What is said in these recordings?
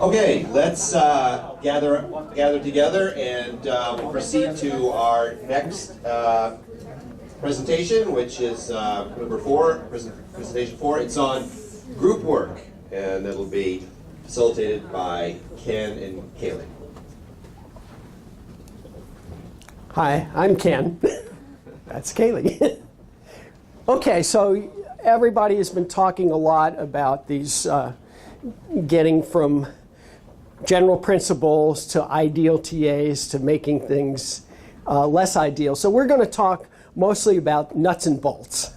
Okay, let's gather together, and we'll proceed to our next presentation, which is number 4, presentation 4. It's on group work, and it'll be facilitated by Ken and Kaylee. Hi, I'm Ken. That's Kaylee. Okay, so everybody has been talking a lot about these getting from general principles to ideal TAs to making things less ideal. So we're going to talk mostly about nuts and bolts.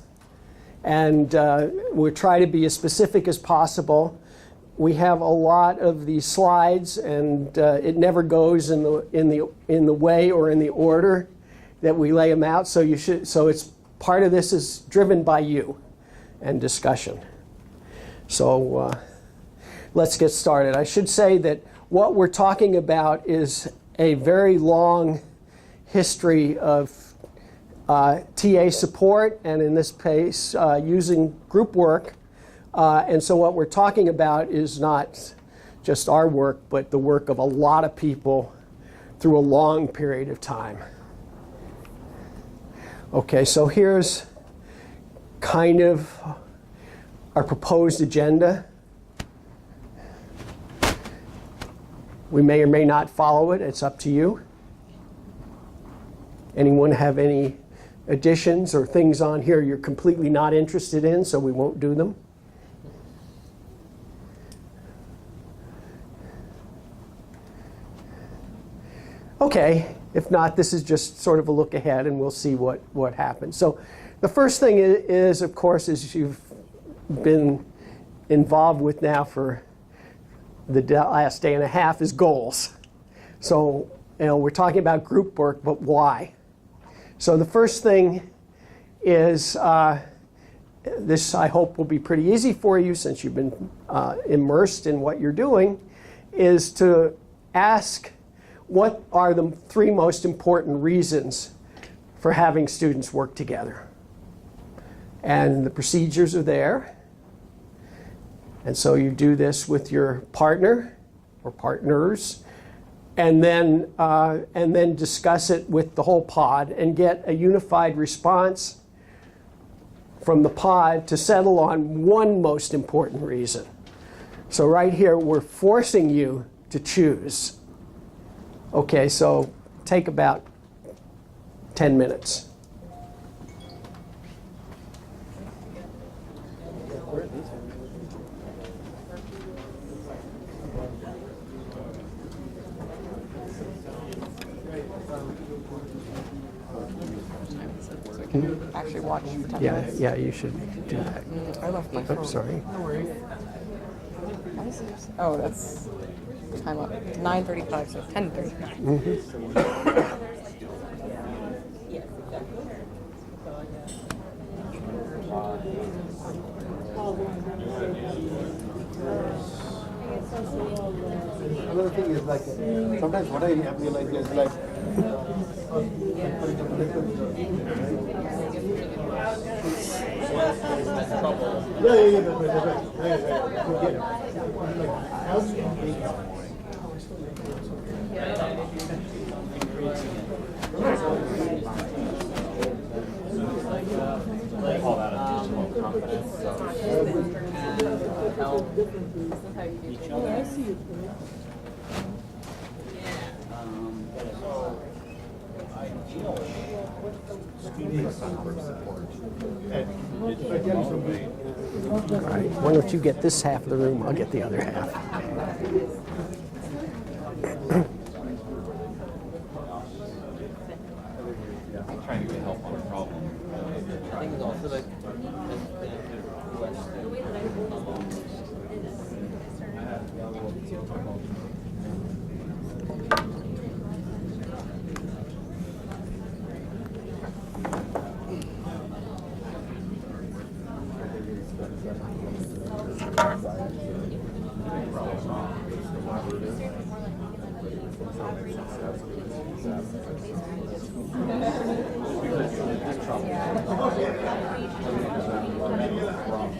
And we'll try to be as specific as possible. We have a lot of these slides, and it never goes in the way or in the order that we lay them out. So it's part of this is driven by you and discussion. So let's get started. I should say that what we're talking about is a very long history of TA support, and in this case, using group work. And so what we're talking about is not just our work, but the work of a lot of people through a long period of time. Okay, so here's kind of our proposed agenda. We may or may not follow it. It's up to you. Anyone have any additions or things on here you're completely not interested in, so we won't do them? Okay, if not, this is just sort of a look ahead, and we'll see what happens. So the first thing is, of course, is you've been involved with now for the last day and a half, is goals. So we're talking about group work, but why? So the first thing is, this I hope will be pretty easy for you since you've been immersed in what you're doing, is to ask what are the 3 most important reasons for having students work together. And the procedures are there. And so you do this with your partner or partners, and then discuss it with the whole pod and get a unified response from the pod to settle on one most important reason. So right here, we're forcing you to choose. Okay, so take about 10 minutes. Actually watch for 10 Yeah, minutes. yeah, you should do that. I left my phone. Oops, sorry. No worries. Why is this? Oh, that's time up. 9:35, so 10:30. Another thing is like sometimes what I realize is like call that additional confidence. Each other. All right, why don't you get this half of the room, I'll get the other half. I'm trying to get help on a problem. Things also like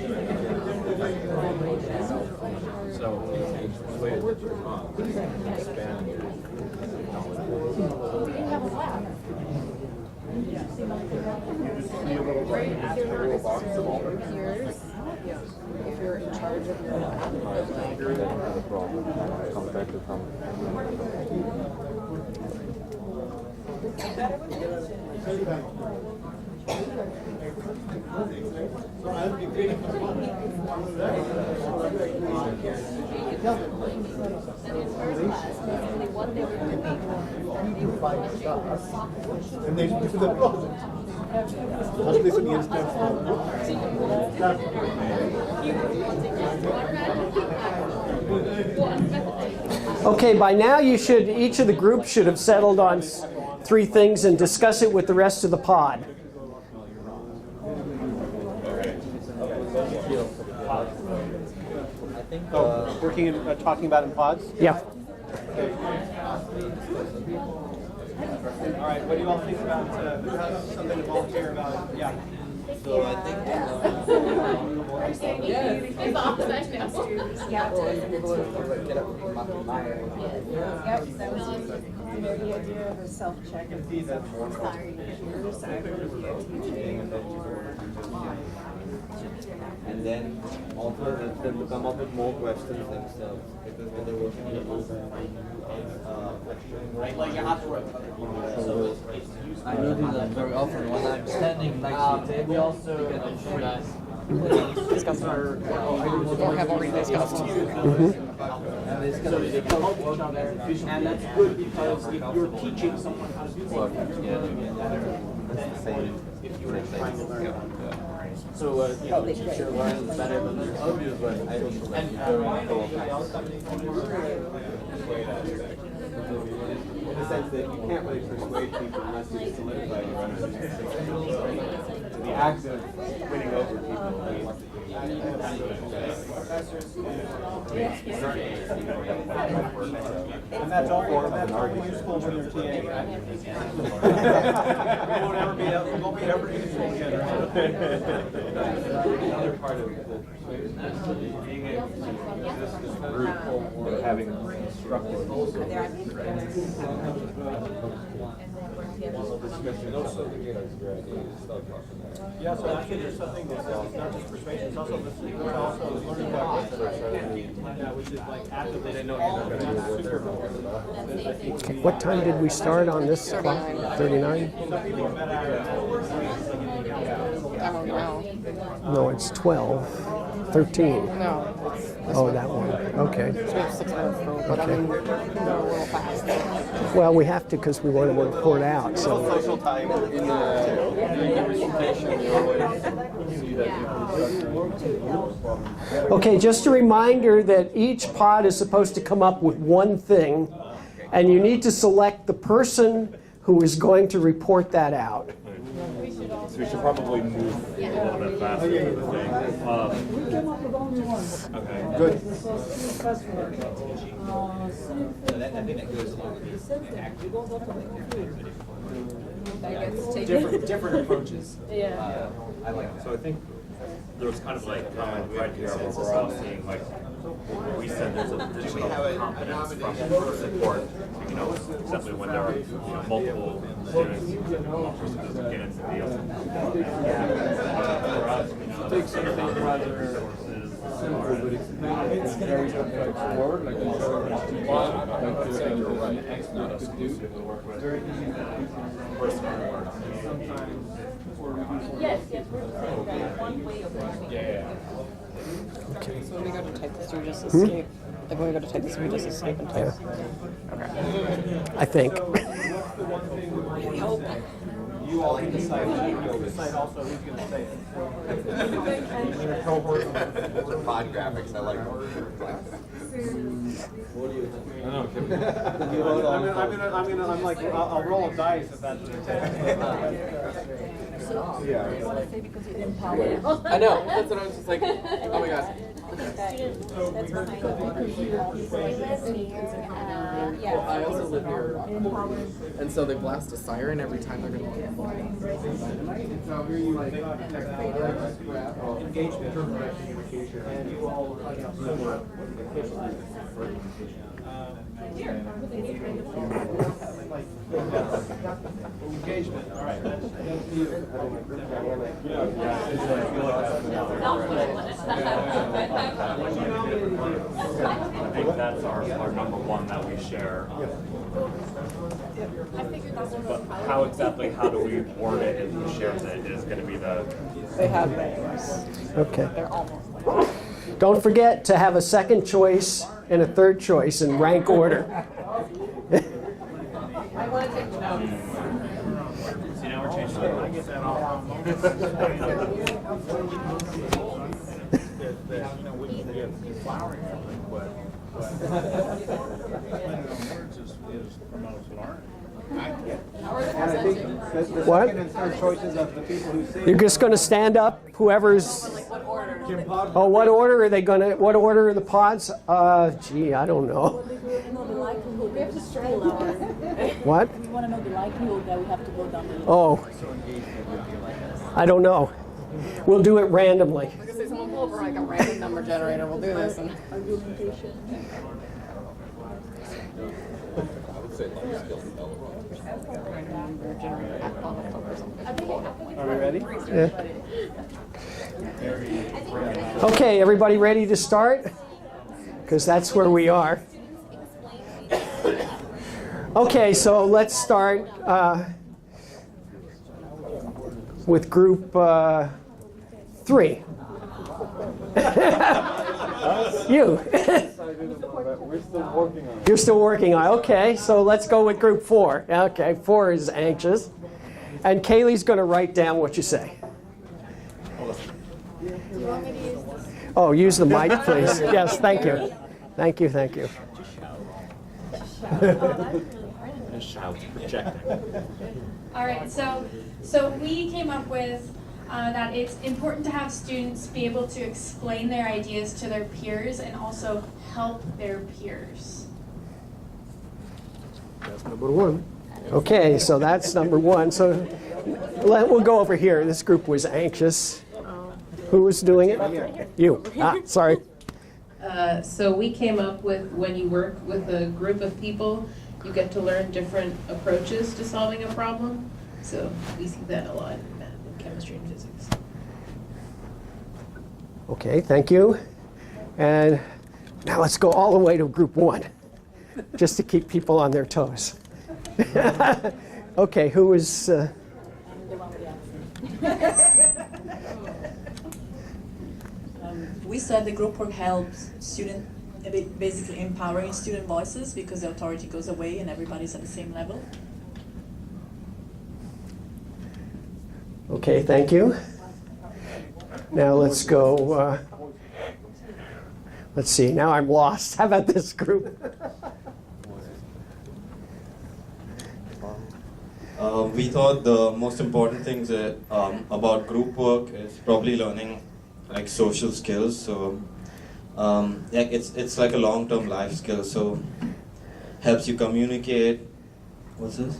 So, the way to expand your Peers, if you're in charge of your And they do the project. At least in the instance. Okay, by now each of the groups should have settled on 3 things and discuss it with the rest of the pod. Working and talking about in pods? Yeah. All right, what do you all think about who has something to volunteer about? Yeah. So I think the idea of a self-check and inspiring peers. I would be teaching. and then also help them to come up with more questions themselves because when they're working in a group, like you have to work with other people. So I do that very often when I'm standing next to we also Discuss or have already discussed. and they come up with other, and that's good because if you're teaching someone how to do things, if you're trying to learn. So the teacher learns better than their others, but I in the sense that you can't really persuade people unless you solidify your understanding. The act of winning over people. And that's all useful when you're TA. We won't be ever useful again. Another part of the being able to exist as a group and having instructors also. Yeah, so actually there's something that's not just persuasion, it's also listening, but also learning about which is like actively they know you're not going to be super important. Okay, what time did we start on this clock? 39? I don't know. No, it's 12. 13. No, it's Oh, that one. Okay. we have 6 minutes though, but I mean, we're a little fast. Well, we have to because we want to report out. So. Social time in Okay, just a reminder that each pod is supposed to come up with one thing, and you need to select the person who is going to report that out. So we should probably move a little bit faster. Okay. Good. I think that goes along with different approaches. Yeah. I like that. So I think there was kind of like right here where we're all seeing like we said there's additional confidence from support. You know, simply when there are multiple students, one person doesn't get into the for us, take something rather simple, but it's very forward, like an expert could do to work with. Very easy person work. Yes, we're one way of learning. Yeah. So when we go to type this, we just escape. Like when we go to type this, we just escape and type. I think. You all can decide. You can decide also who's going to say it. Your cohort. Those are pod graphics. I like I'm like, I'll roll a dice if that's what it takes. Yeah. want to say because you empower. I know. That's what I was just like. Oh my gosh. That's behind yeah. I also live here, and so they blast a siren every time they're going to get So here you like engagement, communication, and you all engagement. All right. I think that's our number one that we share. But how do we word it and who shares it is going to be the... They have names. Okay. They're almost. Don't forget to have a second choice and a third choice in rank order. See, now we're changing the And I think the What? second and third choices of the people who sing. You're just going to stand up, whoever's... Oh, what order are they going to... What order are the pods? Gee, I don't know. We have to strain What? We want to know the likelihood that we have to go down the Oh. I don't know. We'll do it randomly. I was gonna say someone pull over like a random number generator. We'll do this. And Are we ready? Yeah. Okay, everybody ready to start? Because that's where we are. Okay, so let's start with group 3. You. We're still working on it. You're still working on it. Okay, so let's go with group 4. Okay, 4 is anxious. And Kaylee's going to write down what you say. Oh, use the mic, please. Yes, thank you. Thank you, thank you. All right, so we came up with that it's important to have students be able to explain their ideas to their peers and also help their peers. That's number 1. Okay, so that's number 1. So we'll go over here. This group was anxious. Who was doing it? You. Sorry. So we came up with when you work with a group of people, you get to learn different approaches to solving a problem. So we see that a lot in math and chemistry and physics. Okay, thank you. And now let's go all the way to group 1, just to keep people on their toes. Okay, who is... We said the group work helps basically empowering student voices because the authority goes away and everybody's at the same level. Okay, thank you. Now let's go... let's see, now I'm lost. How about this group? We thought the most important things about group work is probably learning like social skills. So yeah, it's like a long-term life skill. So helps you communicate. What's this?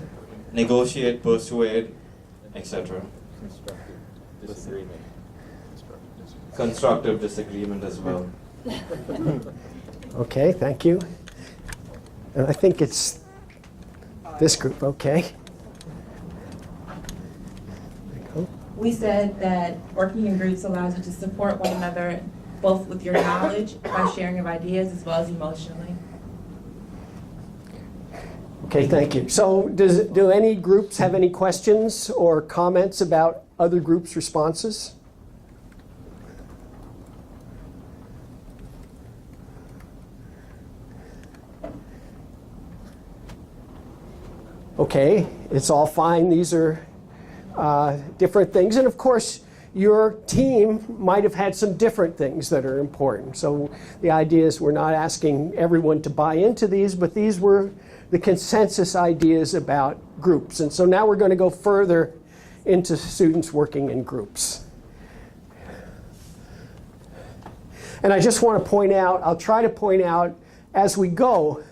Negotiate, persuade, etc. Constructive disagreement as well. Okay, thank you. And I think it's this group, okay. We said that working in groups allows you to support one another, both with your knowledge, by sharing of ideas, as well as emotionally. Okay, thank you. So do any groups have any questions or comments about other groups' responses? Okay, it's all fine. These are different things. And of course, your team might have had some different things that are important. So the idea is we're not asking everyone to buy into these, but these were the consensus ideas about groups. And so now we're going to go further into students working in groups. And I just want to point out, I'll try to point out as we go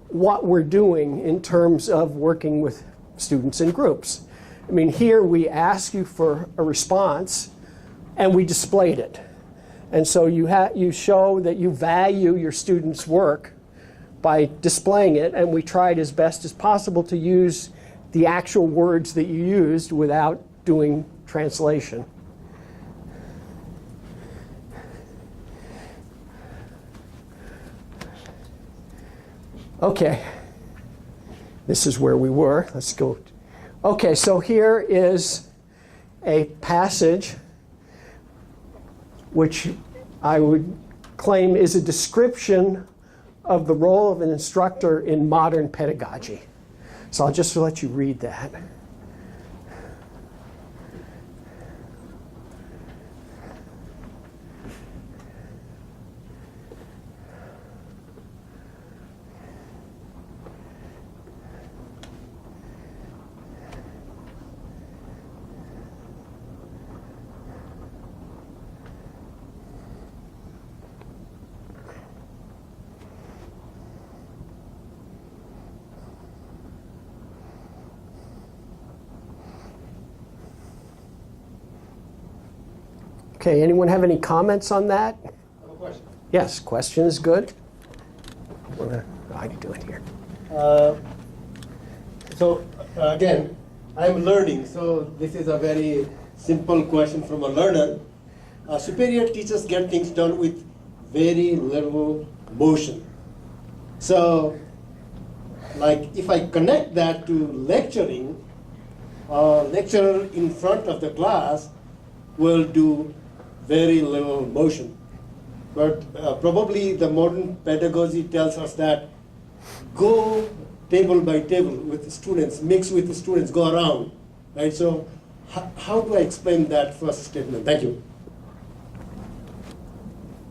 what we're doing in terms of working with students in groups. I mean, here we ask you for a response and we displayed it. And so you show that you value your students' work by displaying it, and we tried as best as possible to use the actual words that you used without doing translation. Okay, this is where we were. Let's go. Okay, so here is a passage which I would claim is a description of the role of an instructor in modern pedagogy. So I'll just let you read that. Okay, anyone have any comments on that? I have a question. Yes, question is good. How are you doing here? Again, I'm learning, so this is a very simple question from a learner. Superior teachers get things done with very little motion. So, like if I connect that to lecturing, lecturer in front of the class will do very little motion. But probably the modern pedagogy tells us that go table by table with the students, mix with the students, go around, right? So how do I explain that first statement? Thank you.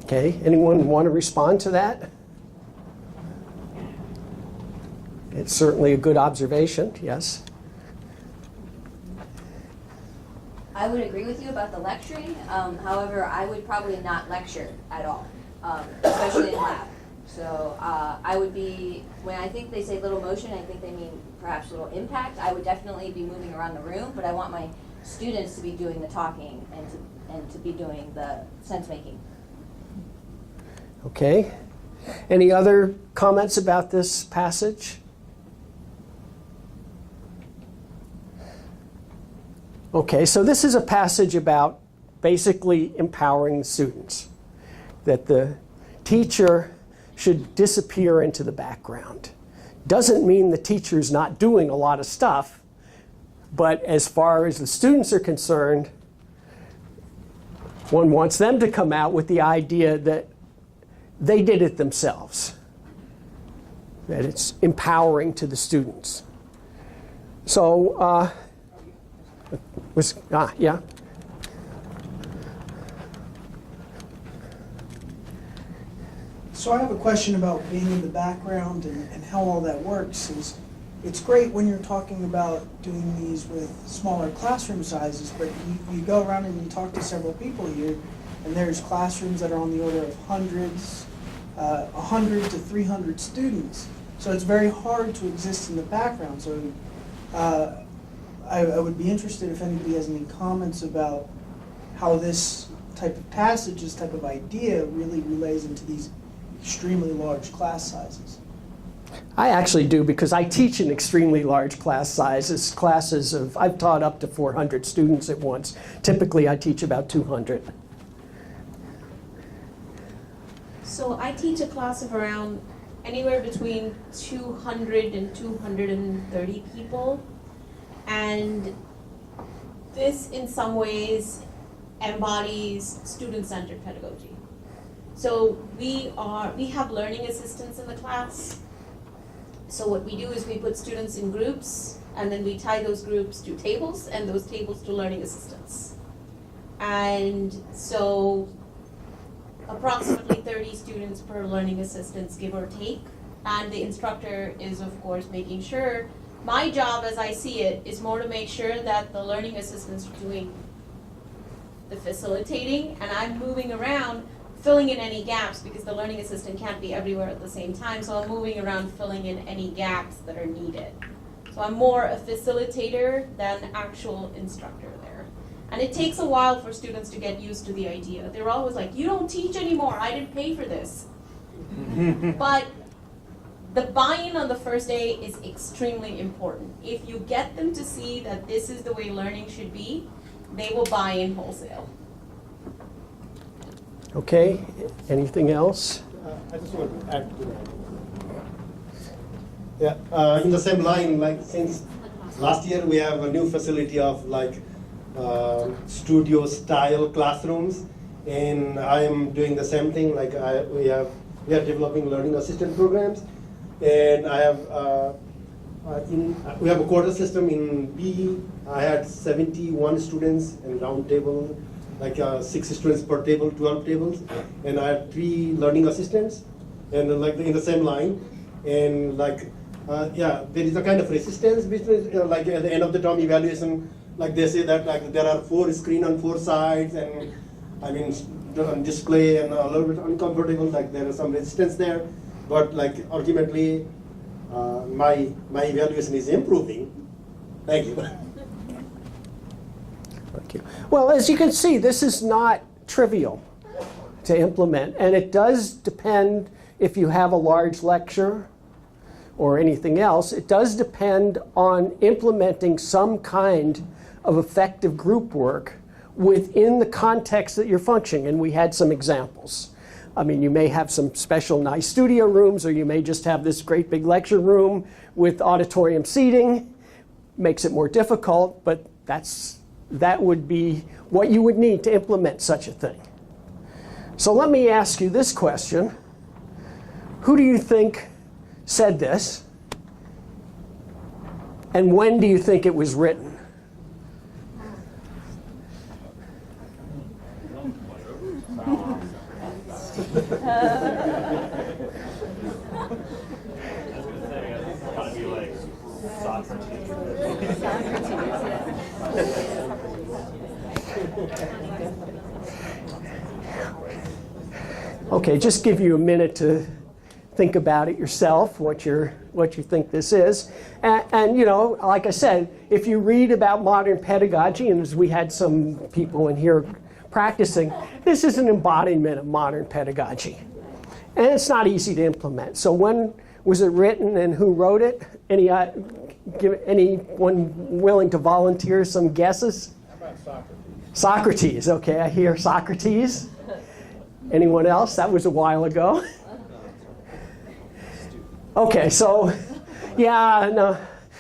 Okay, anyone want to respond to that? It's certainly a good observation, yes. I would agree with you about the lecturing. However, I would probably not lecture at all, especially in lab. So I would be, when I think they say little motion, I think they mean perhaps little impact. I would definitely be moving around the room, but I want my students to be doing the talking and to be doing the sense making. Okay. Any other comments about this passage? Okay, so this is a passage about basically empowering students, that the teacher should disappear into the background. Doesn't mean the teacher's not doing a lot of stuff, but as far as the students are concerned, one wants them to come out with the idea that they did it themselves, that it's empowering to the students. So, yeah. So I have a question about being in the background and how all that works. It's great when you're talking about doing these with smaller classroom sizes, but you go around and you talk to several people here, and there's classrooms that are on the order of hundreds, 100 to 300 students. So it's very hard to exist in the background. So I would be interested if anybody has any comments about how this type of passage, this type of idea really relays into these extremely large class sizes. I actually do, because I teach in extremely large class sizes, classes of, I've taught up to 400 students at once. Typically I teach about 200. So I teach a class of around anywhere between 200 and 230 people. And this, in some ways, embodies student-centered pedagogy. So we have learning assistants in the class. So what we do is we put students in groups, and then we tie those groups to tables, and those tables to learning assistants. And so approximately 30 students per learning assistants, give or take. And the instructor is, of course, making sure My job, as I see it, is more to make sure that the learning assistants are doing the facilitating, and I'm moving around, filling in any gaps, because the learning assistant can't be everywhere at the same time, so I'm moving around filling in any gaps that are needed. So I'm more a facilitator than actual instructor there. And it takes a while for students to get used to the idea. They're always like, you don't teach anymore, I didn't pay for this. But the buy-in on the first day is extremely important. If you get them to see that this is the way learning should be, they will buy in wholesale. Okay, anything else? I just want to add to that. Yeah, in the same line, like since last year we have a new facility of like studio style classrooms, and I am doing the same thing. Like we are developing learning assistant programs, and I have we have a quarter system in B. I had 71 students in round table, like 6 students per table, 12 tables, and I had 3 learning assistants, and like in the same line, and like yeah, there is a kind of resistance between like at the end of the term evaluation, like they say that like there are 4 screens on 4 sides, and I mean on display and a little bit uncomfortable, like there is some resistance there, but like ultimately my evaluation is improving. Thank you. Thank you. Well, as you can see, this is not trivial to implement, and it does depend if you have a large lecture or anything else. It does depend on implementing some kind of effective group work within the context that you're functioning, and we had some examples. I mean, you may have some special nice studio rooms, or you may just have this great big lecture room with auditorium seating. Makes it more difficult, but that would be what you would need to implement such a thing. So let me ask you this question. Who do you think said this? And when do you think it was written? Gotta be like Socrates. Okay, just give you a minute to think about it yourself, what you think this is. And you know, like I said, if you read about modern pedagogy, and as we had some people in here practicing, this is an embodiment of modern pedagogy. And it's not easy to implement. So when was it written and who wrote it? Anyone willing to volunteer some guesses? How about Socrates? Socrates, okay, I hear Socrates. Anyone else? That was a while ago. Okay, so yeah, no,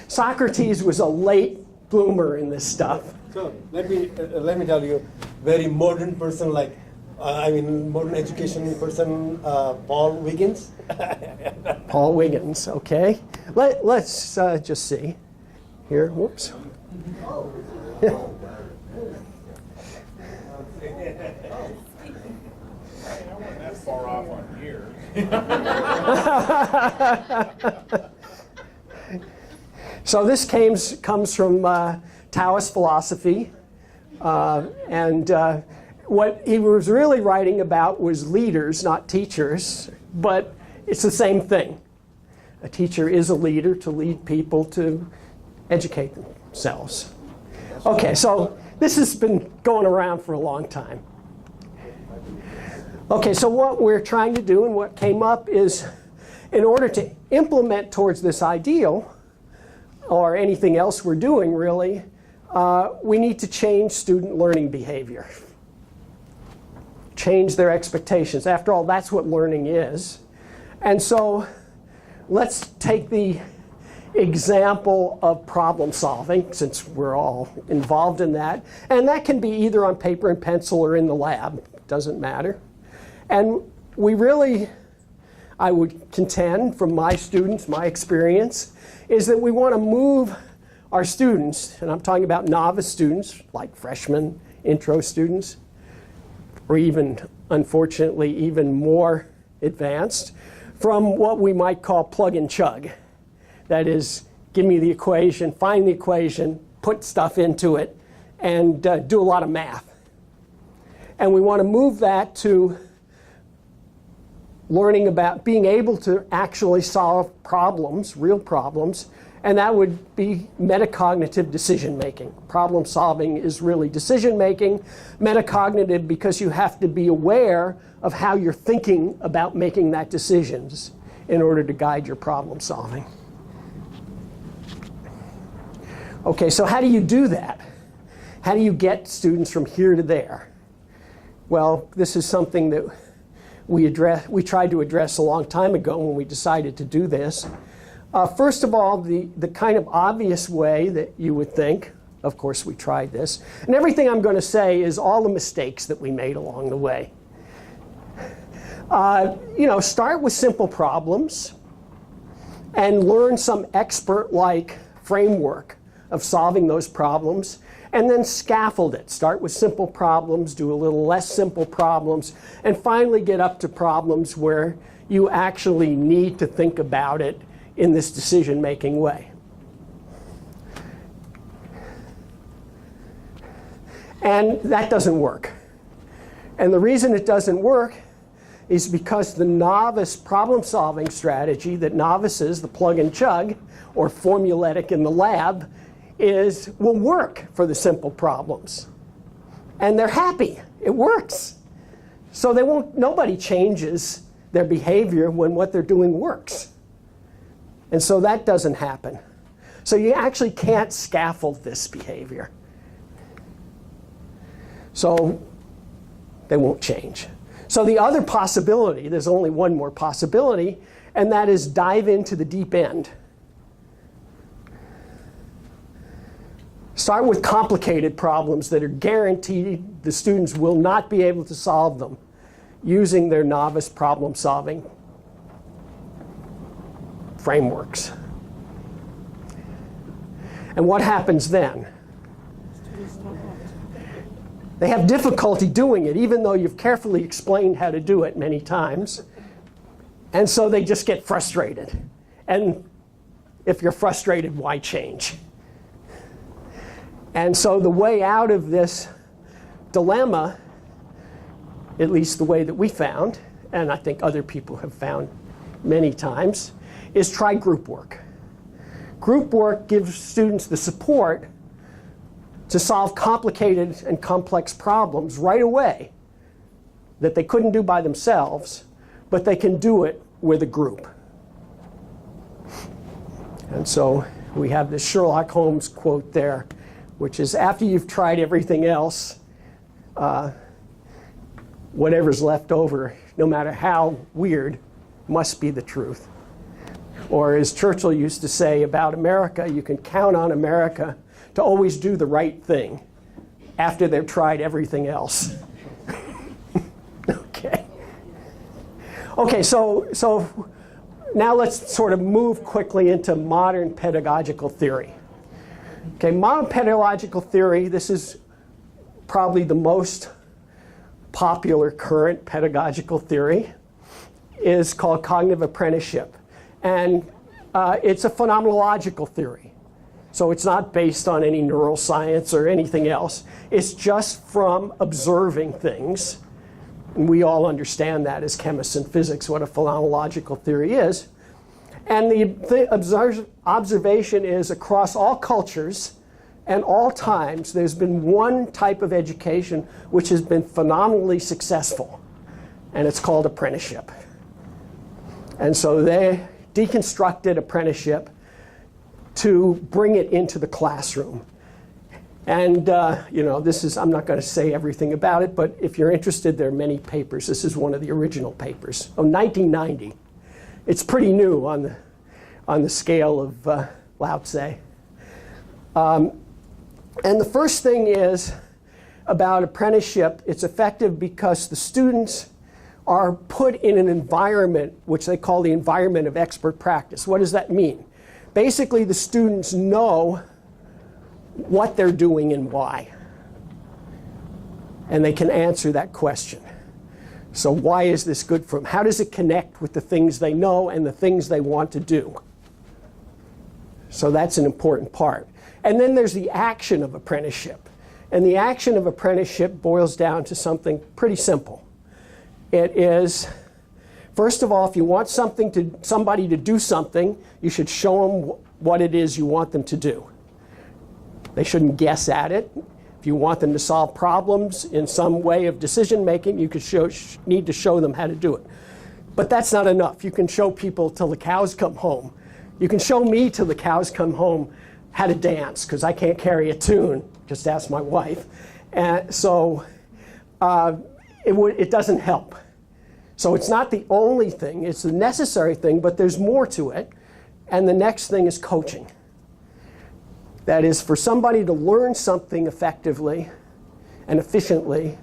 Socrates was a late bloomer in this stuff. So let me tell you, very modern person like I mean modern education person, Paul Wiggins. Paul Wiggins, okay. Let's just see here. Whoops. That's far off on years. So this comes from Taoist philosophy, and what he was really writing about was leaders, not teachers, but it's the same thing. A teacher is a leader to lead people to educate themselves. Okay, so this has been going around for a long time. Okay, so what we're trying to do and what came up is, in order to implement towards this ideal, or anything else we're doing really, we need to change student learning behavior. Change their expectations. After all, that's what learning is. And so let's take the example of problem solving, since we're all involved in that. And that can be either on paper and pencil or in the lab. Doesn't matter. And we really, I would contend from my students, my experience, is that we want to move our students, and I'm talking about novice students, like freshmen, intro students, or even, unfortunately, even more advanced, from what we might call plug and chug. That is, give me the equation, find the equation, put stuff into it, and do a lot of math. And we want to move that to learning about being able to actually solve problems, real problems, and that would be metacognitive decision making. Problem solving is really decision making. Metacognitive because you have to be aware of how you're thinking about making that decisions in order to guide your problem solving. Okay, so how do you do that? How do you get students from here to there? Well, this is something that we tried to address a long time ago when we decided to do this. First of all, the kind of obvious way that you would think, of course we tried this, and everything I'm going to say is all the mistakes that we made along the way. Start with simple problems and learn some expert-like framework of solving those problems, and then scaffold it. Start with simple problems, do a little less simple problems, and finally get up to problems where you actually need to think about it in this decision-making way. And that doesn't work. And the reason it doesn't work is because the novice problem-solving strategy that novices, the plug and chug, or formulaic in the lab, will work for the simple problems. And they're happy. It works. So nobody changes their behavior when what they're doing works. And so that doesn't happen. So you actually can't scaffold this behavior. So they won't change. So the other possibility, there's only one more possibility, and that is dive into the deep end. Start with complicated problems that are guaranteed the students will not be able to solve them using their novice problem solving frameworks. And what happens then? They have difficulty doing it, even though you've carefully explained how to do it many times. And so they just get frustrated. And if you're frustrated, why change? And so the way out of this dilemma, at least the way that we found, and I think other people have found many times, is try group work. Group work gives students the support to solve complicated and complex problems right away that they couldn't do by themselves, but they can do it with a group. And so we have this Sherlock Holmes quote there, which is, after you've tried everything else, whatever's left over, no matter how weird, must be the truth. Or as Churchill used to say about America, you can count on America to always do the right thing after they've tried everything else. Okay, so now let's sort of move quickly into modern pedagogical theory. Okay, modern pedagogical theory, this is probably the most popular current pedagogical theory, is called cognitive apprenticeship. And it's a phenomenological theory. So it's not based on any neuroscience or anything else. It's just from observing things. And we all understand that as chemists and physics, what a phenomenological theory is. And the observation is across all cultures and all times, there's been one type of education which has been phenomenally successful. And it's called apprenticeship. And so they deconstructed apprenticeship to bring it into the classroom. And this is, I'm not going to say everything about it, but if you're interested, there are many papers. This is one of the original papers, 1990. It's pretty new on the scale of Lao Tse. And the first thing is about apprenticeship, it's effective because the students are put in an environment which they call the environment of expert practice. What does that mean? Basically, the students know what they're doing and why. And they can answer that question. So why is this good for them? How does it connect with the things they know and the things they want to do? So that's an important part. And then there's the action of apprenticeship. And the action of apprenticeship boils down to something pretty simple. It is, first of all, if you want somebody to do something, you should show them what it is you want them to do. They shouldn't guess at it. If you want them to solve problems in some way of decision making, you need to show them how to do it. But that's not enough. You can show people till the cows come home. You can show me till the cows come home how to dance, because I can't carry a tune. Just ask my wife. And so it doesn't help. So it's not the only thing. It's the necessary thing, but there's more to it. And the next thing is coaching. That is, for somebody to learn something effectively and efficiently,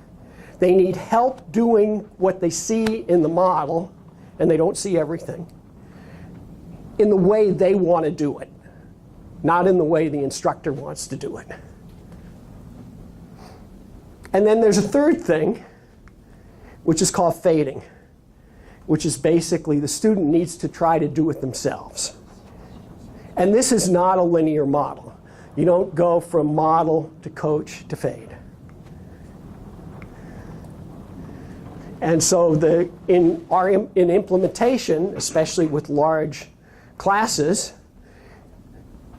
they need help doing what they see in the model, and they don't see everything, in the way they want to do it, not in the way the instructor wants to do it. And then there's a third thing, which is called fading, which is basically the student needs to try to do it themselves. And this is not a linear model. You don't go from model to coach to fade. And so in implementation, especially with large classes,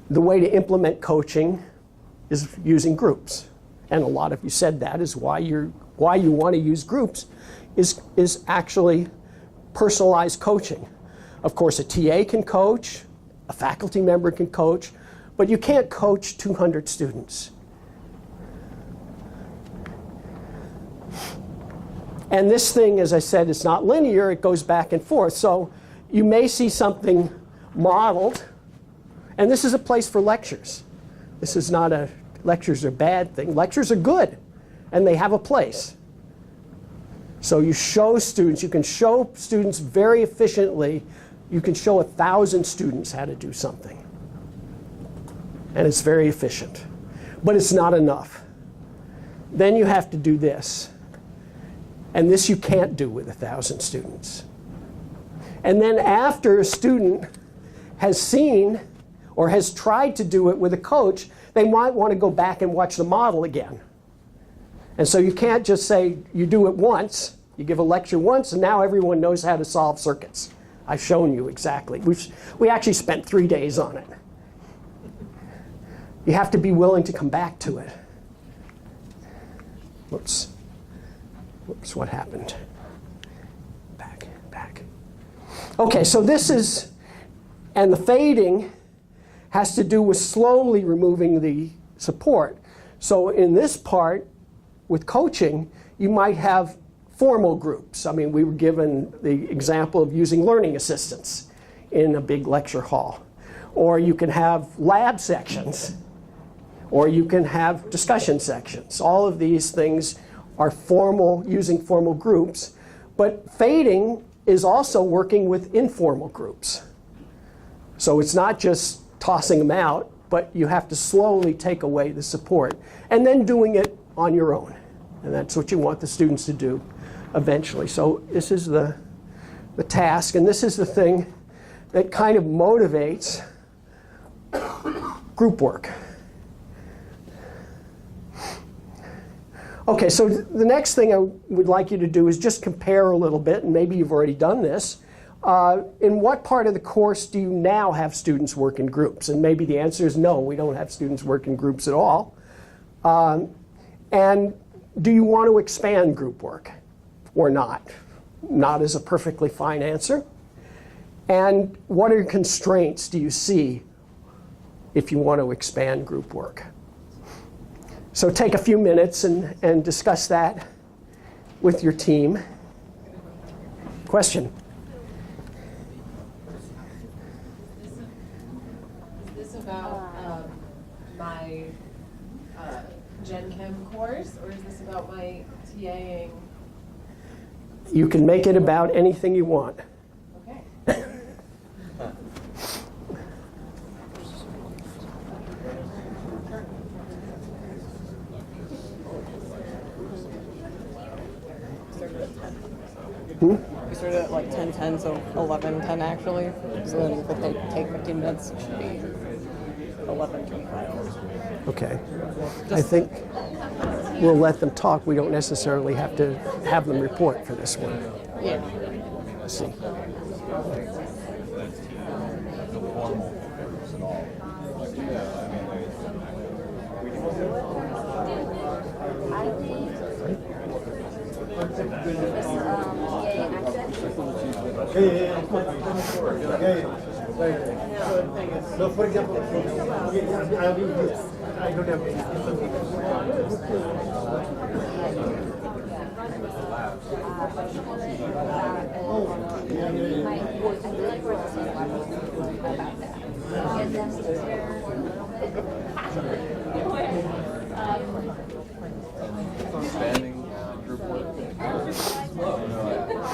the way to implement coaching is using groups. And a lot of you said that is why you want to use groups is actually personalized coaching. Of course, a TA can coach, a faculty member can coach, but you can't coach 200 students. And this thing, as I said, is not linear. It goes back and forth. So you may see something modeled. And this is a place for lectures. This is not a lectures are a bad thing. Lectures are good, and they have a place. So you show students. You can show students very efficiently. You can show 1,000 students how to do something. And it's very efficient. But it's not enough. Then you have to do this. And this you can't do with 1,000 students. And then after a student has seen or has tried to do it with a coach, they might want to go back and watch the model again. And so you can't just say you do it once, you give a lecture once, and now everyone knows how to solve circuits. I've shown you exactly. We actually spent 3 days on it. You have to be willing to come back to it. Whoops, what happened? Back. Okay, so this is, and the fading has to do with slowly removing the support. So in this part, with coaching, you might have formal groups. I mean, we were given the example of using learning assistants in a big lecture hall. Or you can have lab sections. Or you can have discussion sections. All of these things are formal, using formal groups. But fading is also working with informal groups. So it's not just tossing them out, but you have to slowly take away the support. And then doing it on your own. And that's what you want the students to do eventually. So this is the task, and this is the thing that kind of motivates group work. Okay, so the next thing I would like you to do is just compare a little bit, and maybe you've already done this. In what part of the course do you now have students work in groups? And maybe the answer is no, we don't have students work in groups at all. And do you want to expand group work or not? Not is a perfectly fine answer. And what are constraints do you see if you want to expand group work? So take a few minutes and discuss that with your team. Question? Is this about my Gen Chem course, or is this about my TAing? You can make it about anything you want. Okay. We started at like 10:10, so 11:10 actually. So then if they take 15 minutes, it should be 11 files. Okay. I think we'll let them talk. We don't necessarily have to have them report for this one. Yeah. Let's see. So, for example, I don't have Expanding group work. I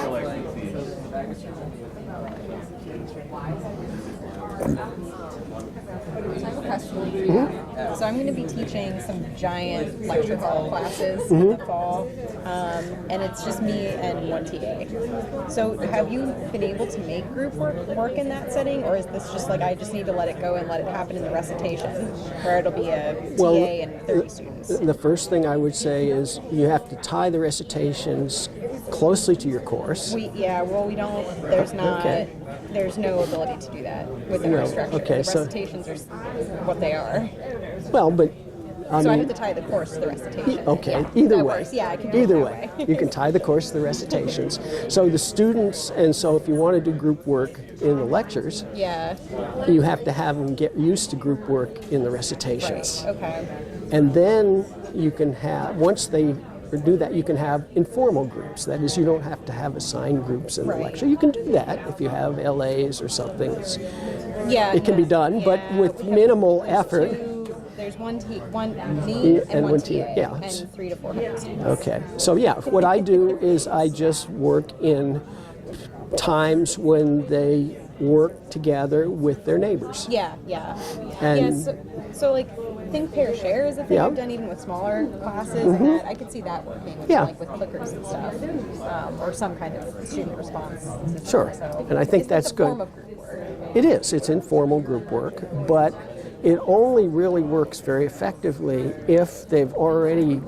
feel like I have a question. So I'm going to be teaching some giant lecture hall classes in the fall, and it's just me and one TA. So have you been able to make group work in that setting, or is this just like I just need to let it go and let it happen in the recitation, where it'll be a TA and 30 students? The first thing I would say is you have to tie the recitations closely to your course. We don't. There's not. Okay. There's no ability to do that within our structure. Okay, the so- recitations are what they are. Well, but I So I mean, have to tie the course to the recitation. okay, Yeah, either that way. works. Yeah, I can do Either it way. that way. You can tie the course to the recitations. So the students, and so if you want to do group work in the lectures, Yeah. you have to have them get used to group work in the recitations. Okay. And then you can have, once they do that, you can have informal groups. That is, you don't have to have assigned groups in the Right. lecture. You can do that if you have LAs or something. Yeah. It can be done, but with minimal effort. There's one me and one TA, yeah. and 3 to 400 students. Okay. So yeah, what I do is I just work in times when they work together with their neighbors. Yeah. And So like, think pair share is a thing Yeah. I've done even with smaller classes, and that I could see that working with, Yeah. like with clickers and stuff, or some kind of student response system. Sure. So And I think it's that's a good. form of group work. It is. It's informal group work, but it only really works very effectively if they've already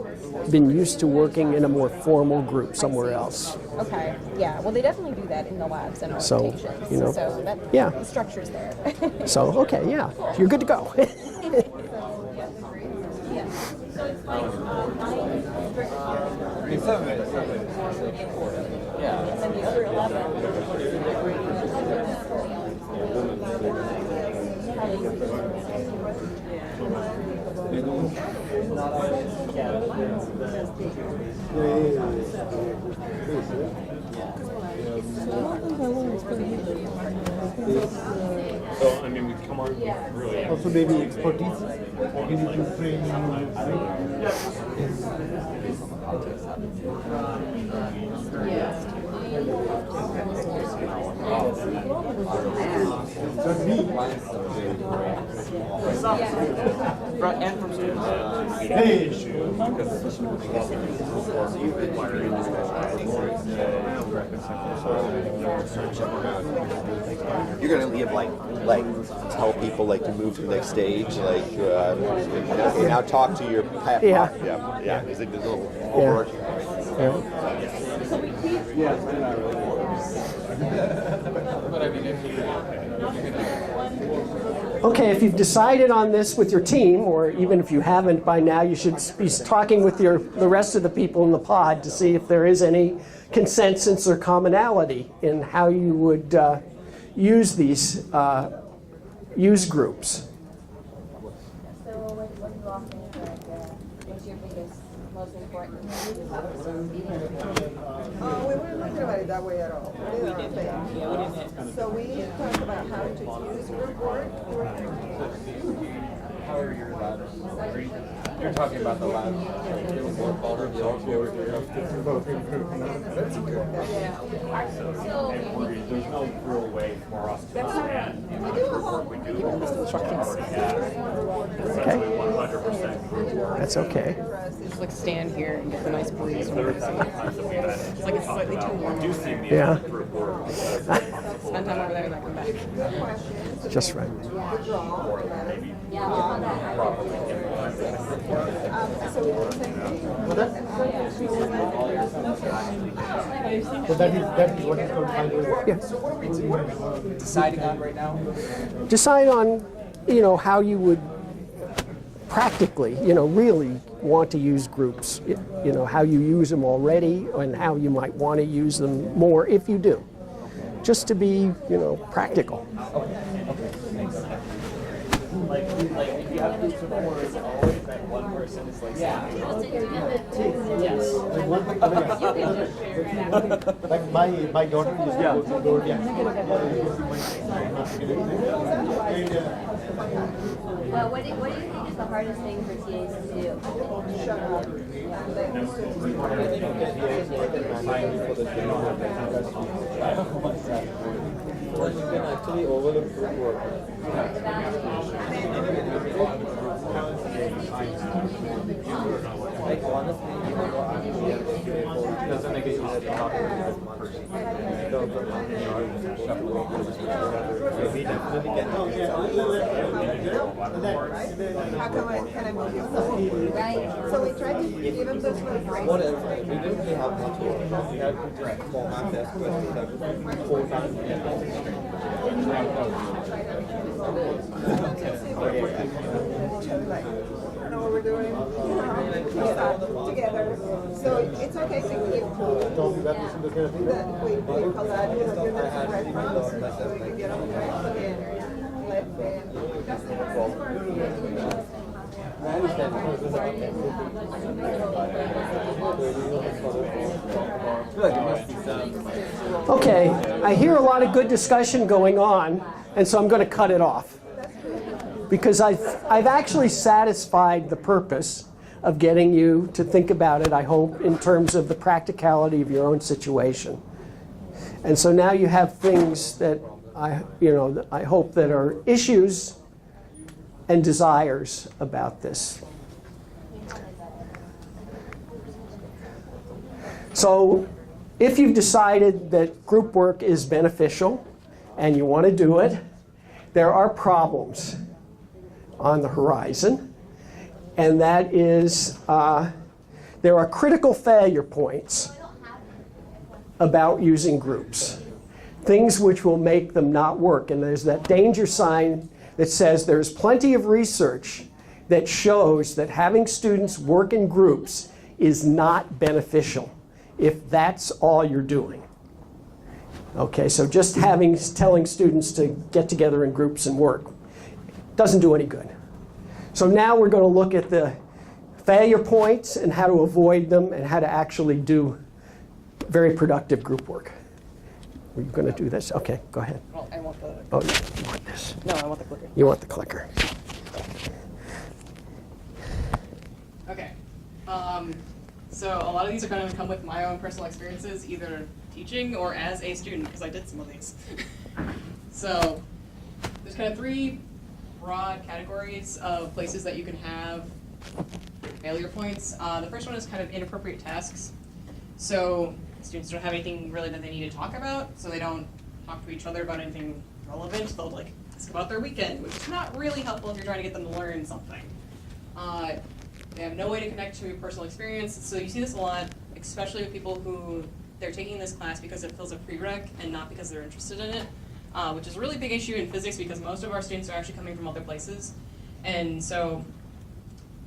been used to working in a more formal group somewhere else. Okay. Yeah. Well, they definitely do that in the labs and So, rotations. you know, So that, yeah. the structure's there. So, okay, yeah, you're good to go. And then the other 11. So, I mean, we come on really. Also maybe expertise. We need to train And from students. Hey. You're gonna leave like tell people like to move to the next stage, like okay, now talk to your pet. Yeah. Yeah. Is it a little overarching? Okay, if you've decided on this with your team, or even if you haven't by now, you should be talking with the rest of the people in the pod to see if there is any consensus or commonality in how you would use these use groups. So what do you all think, what's your biggest, most important? Oh, we weren't looking at it that way at all. We didn't. So we talked about how to use group work. How are your labs? You're talking about the labs. There's no real way for us to understand what we do. Okay. 100%. That's okay. Just like stand here and get the nice breeze. It's like it's slightly too warm. Yeah. Spend time over there and then come back. Just right. Or maybe Yeah, we'll call that hybrid. So we do the same thing. So that is what is called hybrid. Yeah. So what are we deciding on right now? Decide on, how you would practically, really want to use groups. How you use them already and how you might want to use them more if you do. Just to be, practical. Like if you have groups of 4, it's always that one person is like yes. Like my daughter used to go to door. Well, what do you think is the hardest thing for TAs to do? Shut up. You can actually overlook group work. Like honestly, doesn't make it easy to talk to a person. We definitely can. How can I move you? Right. So we tried to give them those little phrases. What else? We didn't really have much work. We had to format test questions that 4 times. Know what we're doing? Together. So it's okay to keep we call that, give them some breadcrumbs so we can get on track and let them. Okay, I hear a lot of good discussion going on, and so I'm going to cut it off. Because I've actually satisfied the purpose of getting you to think about it, I hope, in terms of the practicality of your own situation. And so now you have things that I hope that are issues and desires about this. So if you've decided that group work is beneficial and you want to do it, there are problems on the horizon, and that is there are critical failure points about using groups, things which will make them not work. And there's that danger sign that says there's plenty of research that shows that having students work in groups is not beneficial if that's all you're doing. Okay, so just telling students to get together in groups and work doesn't do any good. So now we're going to look at the failure points and how to avoid them and how to actually do very productive group work. Are you going to do this? Okay, go ahead. Well, I want the... Oh, you want this? No, I want the clicker. You want the clicker. Okay. So a lot of these are going to come with my own personal experiences, either teaching or as a student, because I did some of these. So there's kind of 3 broad categories of places that you can have failure points. The first one is kind of inappropriate tasks. So students don't have anything really that they need to talk about, so they don't talk to each other about anything relevant. They'll like ask about their weekend, which is not really helpful if you're trying to get them to learn something. They have no way to connect to personal experience, so you see this a lot, especially with people who they're taking this class because it fills a prereq and not because they're interested in it, which is a really big issue in physics because most of our students are actually coming from other places. And so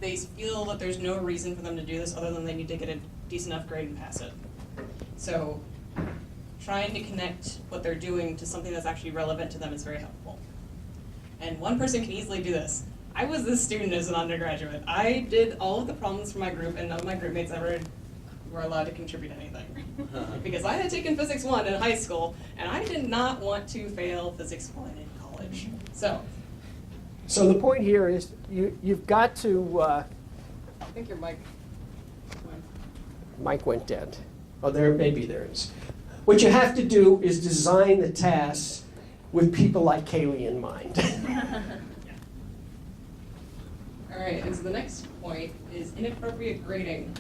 they feel that there's no reason for them to do this other than they need to get a decent enough grade and pass it. So trying to connect what they're doing to something that's actually relevant to them is very helpful. And one person can easily do this. I was this student as an undergraduate. I did all of the problems for my group and none of my group mates ever were allowed to contribute anything. Because I had taken Physics 1 in high school and I did not want to fail Physics 1 in college. So the point here is you've got to... I think your mic went dead. Oh, maybe there is. What you have to do is design the tasks with people like Kaylee in mind. All right, and so the next point is inappropriate grading.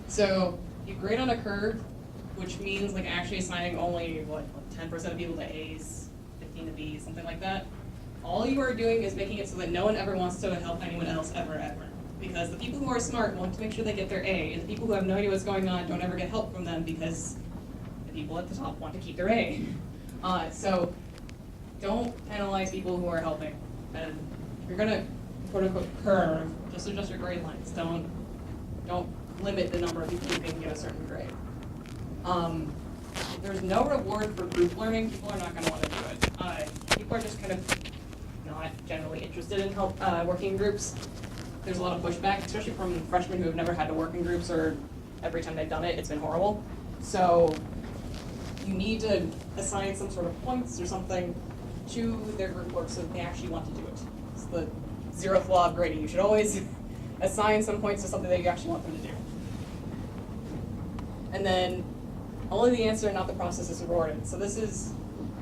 So you grade on a curve, which means like actually assigning only, 10% of people to A's, 15 to B's, something like that. all you are doing is making it so that no one ever wants to help anyone else ever. Because the people who are smart want to make sure they get their A, and the people who have no idea what's going on don't ever get help from them because the people at the top want to keep their A. So don't penalize people who are helping. And if you're gonna quote unquote curve, just adjust your grade lines. Don't limit the number of people who can get a certain grade. If there's no reward for group learning, people are not gonna want to do it. People are just kind of not generally interested in working in groups. There's a lot of pushback, especially from freshmen who have never had to work in groups, or every time they've done it, it's been horrible. So you need to assign some sort of points or something to their group work so that they actually want to do it. It's the zeroth law of grading. You should always assign some points to something that you actually want them to do. And then only the answer, not the process, is rewarded. So this is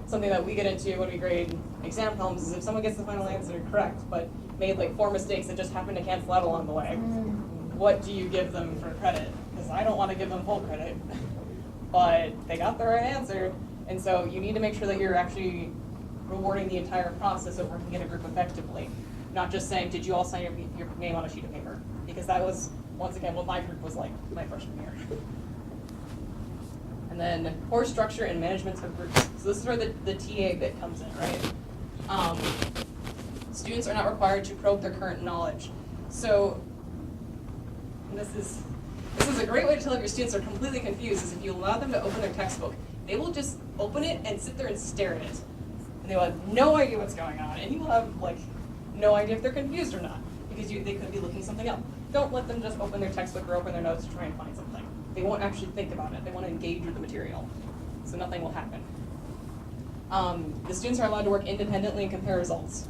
something that we get into when we grade exam problems, is if someone gets the final answer correct, but made like 4 mistakes that just happened to cancel out along the way, what do you give them for credit? Because I don't want to give them full credit, but they got the right answer. And so you need to make sure that you're actually rewarding the entire process of working in a group effectively, not just saying, did you all sign your name on a sheet of paper? Because that was, once again, what my group was like my freshman year. And then core structure and management of groups. So this is where the TA bit comes in, right? Students are not required to probe their current knowledge. So this is a great way to tell if your students are completely confused, is if you allow them to open their textbook, they will just open it and sit there and stare at it. And they will have no idea what's going on, and you will have like no idea if they're confused or not, because they could be looking something up. Don't let them just open their textbook or open their notes to try and find something. They won't actually think about it. They want to engage with the material. So nothing will happen. The students are allowed to work independently and compare results.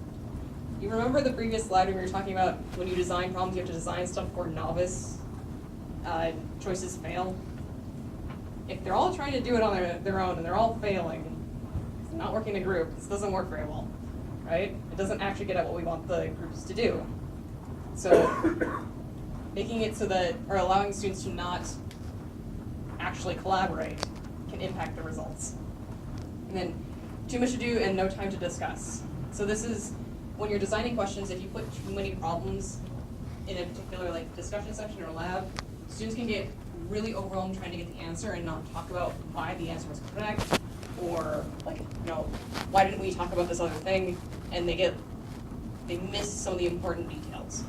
You remember the previous slide where we were talking about when you design problems, you have to design stuff for novice choices fail? If they're all trying to do it on their own and they're all failing, it's not working in a group, this doesn't work very well, right? It doesn't actually get at what we want the groups to do. So making it so that, or allowing students to not actually collaborate can impact the results. And then too much to do and no time to discuss. So this is when you're designing questions, if you put too many problems in a particular like discussion section or lab, students can get really overwhelmed trying to get the answer and not talk about why the answer was correct, or like, why didn't we talk about this other thing? And they miss some of the important details.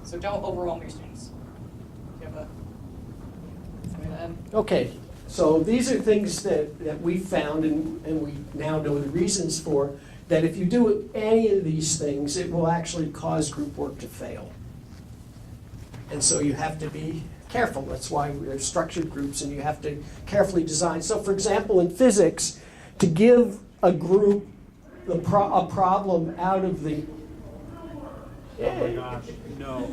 So don't overwhelm your students. Do you have something to add? Okay, so these are things that we found and we now know the reasons for, that if you do any of these things, it will actually cause group work to fail. And so you have to be careful. That's why we're structured groups, and you have to carefully design. So for example, in physics, to give a group a problem out of the... Oh my gosh, no.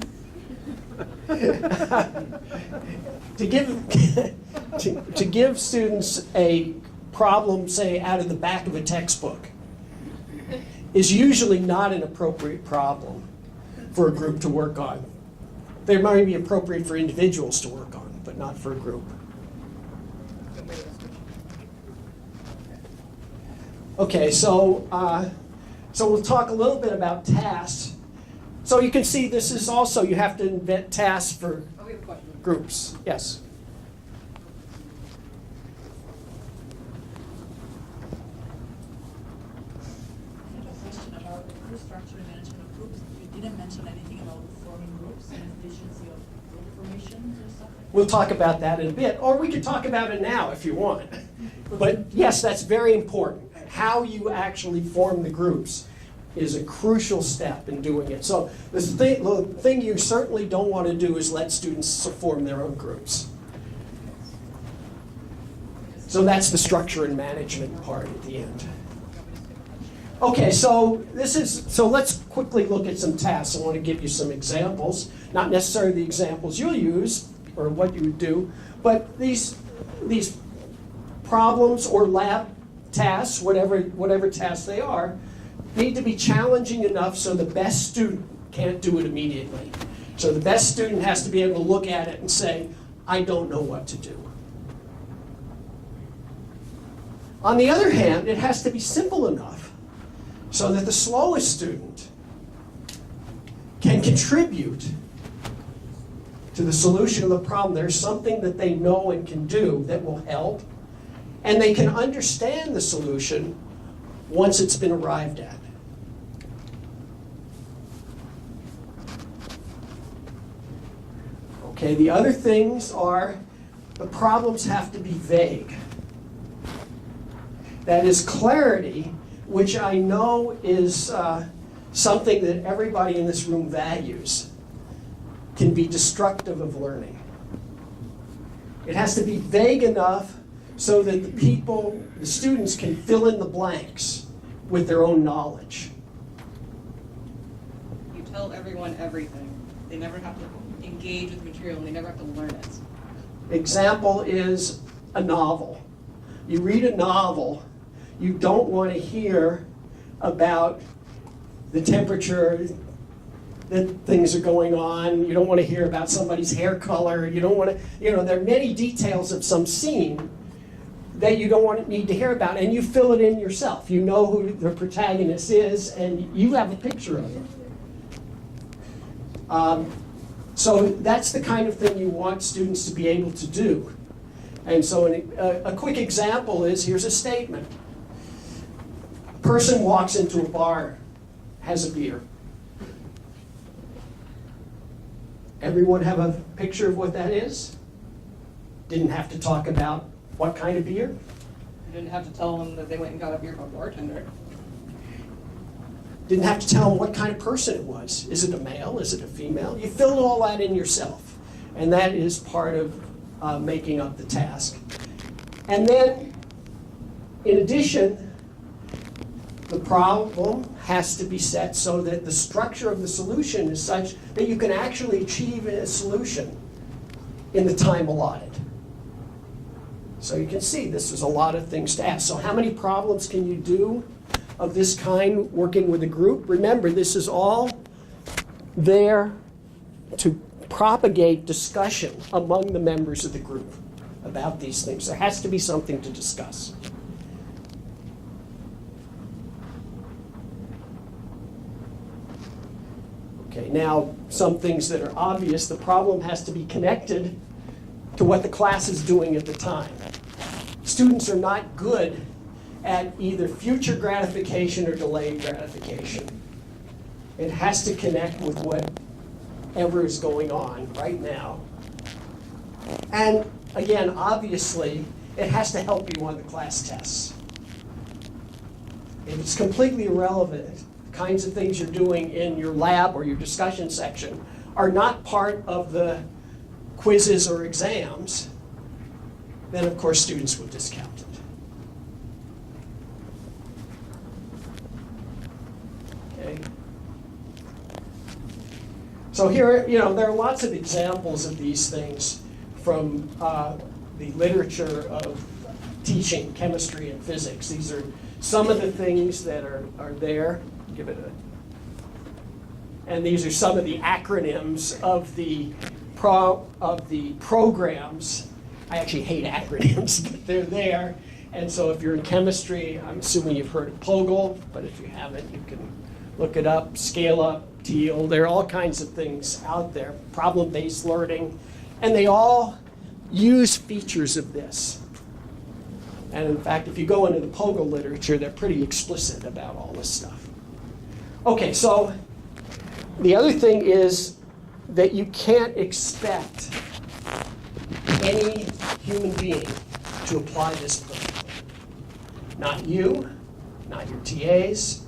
to give students a problem, say, out of the back of a textbook is usually not an appropriate problem for a group to work on. They might be appropriate for individuals to work on, but not for a group. Okay, so we'll talk a little bit about tasks. So you can see this is also, you have to invent tasks for groups. Yes? I have a question about the structure and management of groups. You didn't mention anything about forming groups and efficiency of group formations or stuff like that. We'll talk about that in a bit, or we could talk about it now if you want. But yes, that's very important. How you actually form the groups is a crucial step in doing it. So the thing you certainly don't want to do is let students form their own groups. So that's the structure and management part at the end. Okay, so let's quickly look at some tasks. I want to give you some examples, not necessarily the examples you'll use or what you would do, but these problems or lab tasks, whatever tasks they are, need to be challenging enough so the best student can't do it immediately. So the best student has to be able to look at it and say, I don't know what to do. On the other hand, it has to be simple enough so that the slowest student can contribute to the solution of the problem. There's something that they know and can do that will help, and they can understand the solution once it's been arrived at. Okay, the other things are the problems have to be vague. That is clarity, which I know is something that everybody in this room values, can be destructive of learning. It has to be vague enough so that the students can fill in the blanks with their own knowledge. You tell everyone everything. They never have to engage with material, and they never have to learn it. Example is a novel. You read a novel, you don't want to hear about the temperature that things are going on. You don't want to hear about somebody's hair color. You don't want to, there are many details of some scene that you don't need to hear about, and you fill it in yourself. You know who the protagonist is, and you have a picture of it. So that's the kind of thing you want students to be able to do. And so a quick example is, here's a statement. A person walks into a bar, has a beer. Everyone have a picture of what that is? Didn't have to talk about what kind of beer? You didn't have to tell them that they went and got a beer from a bartender. Didn't have to tell them what kind of person it was. Is it a male? Is it a female? You fill all that in yourself. And that is part of making up the task. And then, in addition, the problem has to be set so that the structure of the solution is such that you can actually achieve a solution in the time allotted. So you can see this is a lot of things to ask. So how many problems can you do of this kind working with a group? Remember, this is all there to propagate discussion among the members of the group about these things. There has to be something to discuss. Okay, now some things that are obvious. The problem has to be connected to what the class is doing at the time. Students are not good at either future gratification or delayed gratification. It has to connect with whatever is going on right now. And again, obviously, it has to help you on the class tests. If it's completely irrelevant, the kinds of things you're doing in your lab or your discussion section are not part of the quizzes or exams, then of course students will discount it. Okay. So here, there are lots of examples of these things from the literature of teaching chemistry and physics. These are some of the things that are there. Give it a. And these are some of the acronyms of the programs. I actually hate acronyms, but they're there. And so if you're in chemistry, I'm assuming you've heard of POGL, but if you haven't, you can look it up, Scale Up, TEAL. There are all kinds of things out there, problem-based learning, and they all use features of this. And in fact, if you go into the POGL literature, they're pretty explicit about all this stuff. Okay, so the other thing is that you can't expect any human being to apply this perfectly. Not you, not your TAs.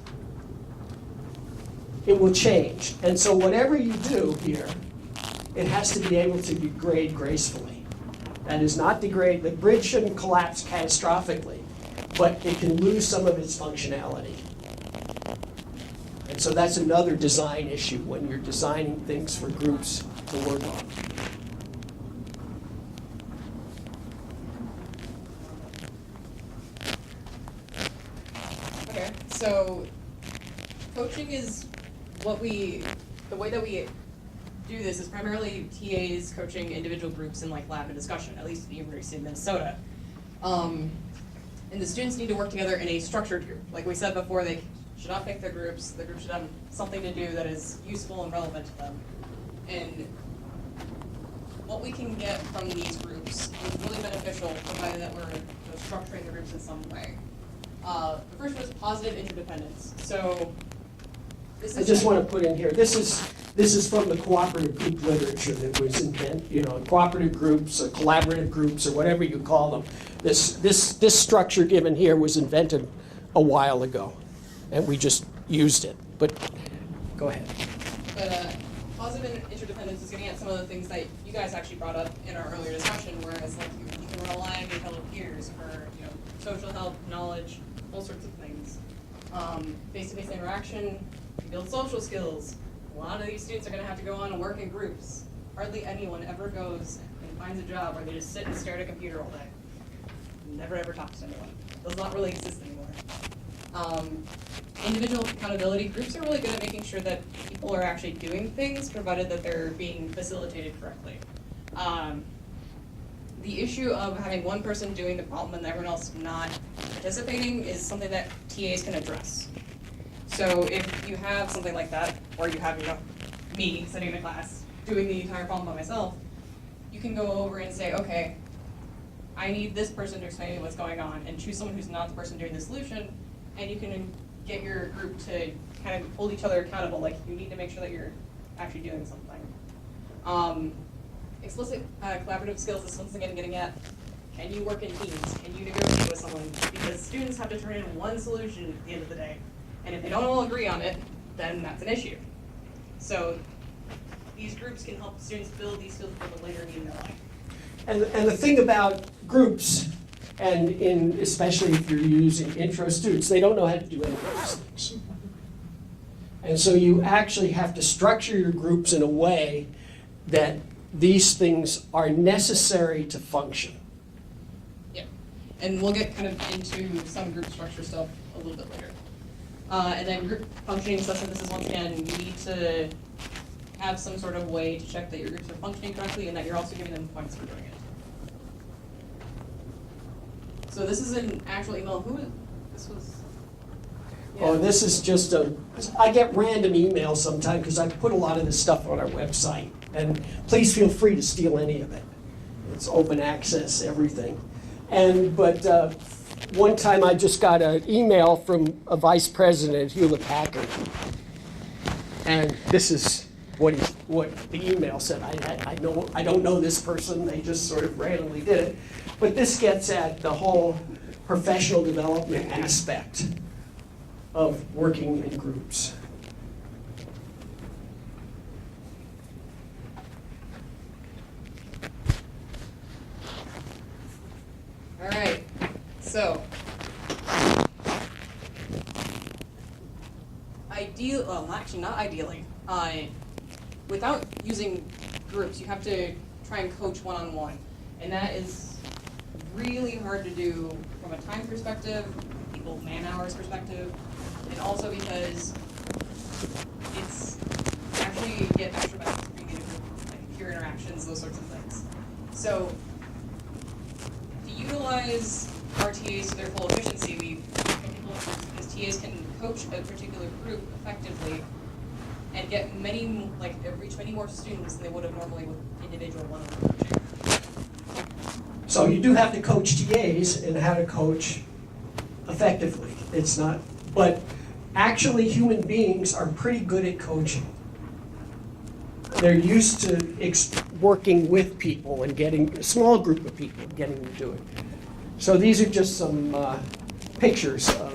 It will change. And so whatever you do here, it has to be able to degrade gracefully. That is not degrade. The bridge shouldn't collapse catastrophically, but it can lose some of its functionality. And so that's another design issue when you're designing things for groups to work on. Okay, so coaching is the way that we do this is primarily TAs coaching individual groups in like lab and discussion, at least at the University of Minnesota. And the students need to work together in a structured group. Like we said before, they should not pick their groups. The group should have something to do that is useful and relevant to them. And what we can get from these groups is really beneficial, provided that we're structuring the groups in some way. The first one is positive interdependence. So this is I just want to put in here, this is from the cooperative group literature that was invented, cooperative groups or collaborative groups or whatever you call them. This structure given here was invented a while ago, and we just used it. But go ahead. But positive interdependence is getting at some of the things that you guys actually brought up in our earlier discussion, whereas like you can rely on your fellow peers for social help, knowledge, all sorts of things. Face-to-face interaction, build social skills. A lot of these students are going to have to go on and work in groups. Hardly anyone ever goes and finds a job where they just sit and stare at a computer all day. Never ever talk to anyone. Does not really exist anymore. Individual accountability groups are really good at making sure that people are actually doing things, provided that they're being facilitated correctly. The issue of having one person doing the problem and everyone else not participating is something that TAs can address. So if you have something like that, or you have me sitting in a class doing the entire problem by myself, you can go over and say, okay, I need this person to explain to me what's going on, and choose someone who's not the person doing the solution, and you can get your group to kind of hold each other accountable, like you need to make sure that you're actually doing something. Explicit collaborative skills is something I'm getting at. Can you work in teams? Can you negotiate with someone? Because students have to turn in one solution at the end of the day. And if they don't all agree on it, then that's an issue. So these groups can help students build these skills for the later need in their life. And the thing about groups, and especially if you're using intro students, they don't know how to do any of those things. And so you actually have to structure your groups in a way that these things are necessary to function. Yeah, and we'll get kind of into some group structure stuff a little bit later. And then group functioning assessment, this is once again, you need to have some sort of way to check that your groups are functioning correctly and that you're also giving them points for doing it. So this is an actual email. This was? Yeah. Oh, this is just I get random emails sometimes because I put a lot of this stuff on our website. And please feel free to steal any of it. It's open access, everything. But one time I just got an email from a vice president at Hewlett Packard. And this is what the email said. I don't know this person. They just sort of randomly did it. But this gets at the whole professional development aspect of working in groups. All right, so not ideally. Without using groups, you have to try and coach one-on-one, and that is really hard to do from a time perspective, man-hours perspective, and also because it's actually you get extra benefits from being in a group, like peer interactions, those sorts of things. So to utilize our TAs to their full efficiency, because TAs can coach a particular group effectively and get reach many more students than they would have normally with individual one-on-one coaching. So you do have to coach TAs and how to coach effectively. It's not, but actually human beings are pretty good at coaching. They're used to working with people and getting a small group of people, getting them to do it. So these are just some pictures of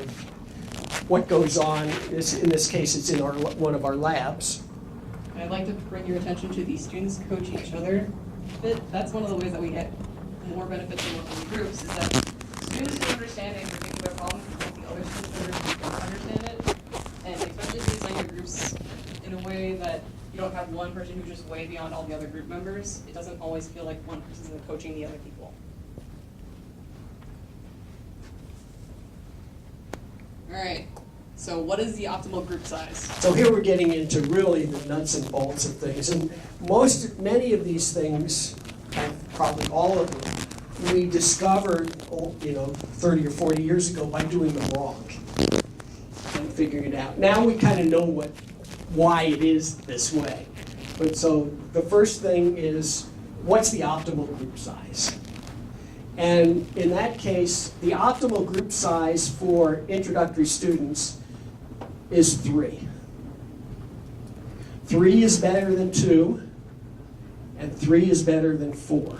what goes on. In this case, it's in one of our labs. And I'd like to bring your attention to the students coach each other a bit. That's one of the ways that we get more benefits from working in groups, is that students who understand a particular problem help the other students who understand it, and especially if you design your groups in a way that you don't have one person who's just way beyond all the other group members, it doesn't always feel like one person's coaching the other people. All right, so what is the optimal group size? So here we're getting into really the nuts and bolts of things. And many of these things, and probably all of them, we discovered 30 or 40 years ago by doing them wrong. And figuring it out. Now we kind of know why it is this way. But so the first thing is, what's the optimal group size? And in that case, the optimal group size for introductory students is 3. 3 is better than 2, and 3 is better than 4.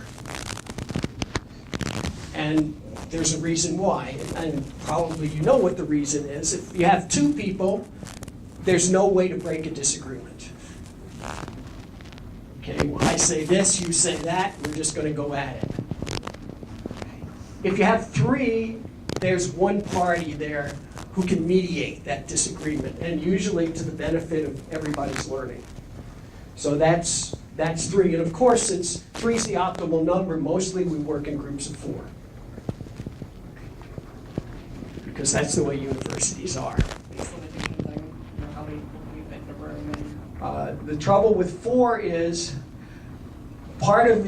And there's a reason why, and probably you know what the reason is. If you have 2 people, there's no way to break a disagreement. Okay, well, I say this, you say that, we're just going to go at it. If you have 3, there's one party there who can mediate that disagreement, and usually to the benefit of everybody's learning. So that's 3, and of course, 3 is the optimal number. Mostly we work in groups of 4. Because that's the way universities are. The trouble with 4 is part of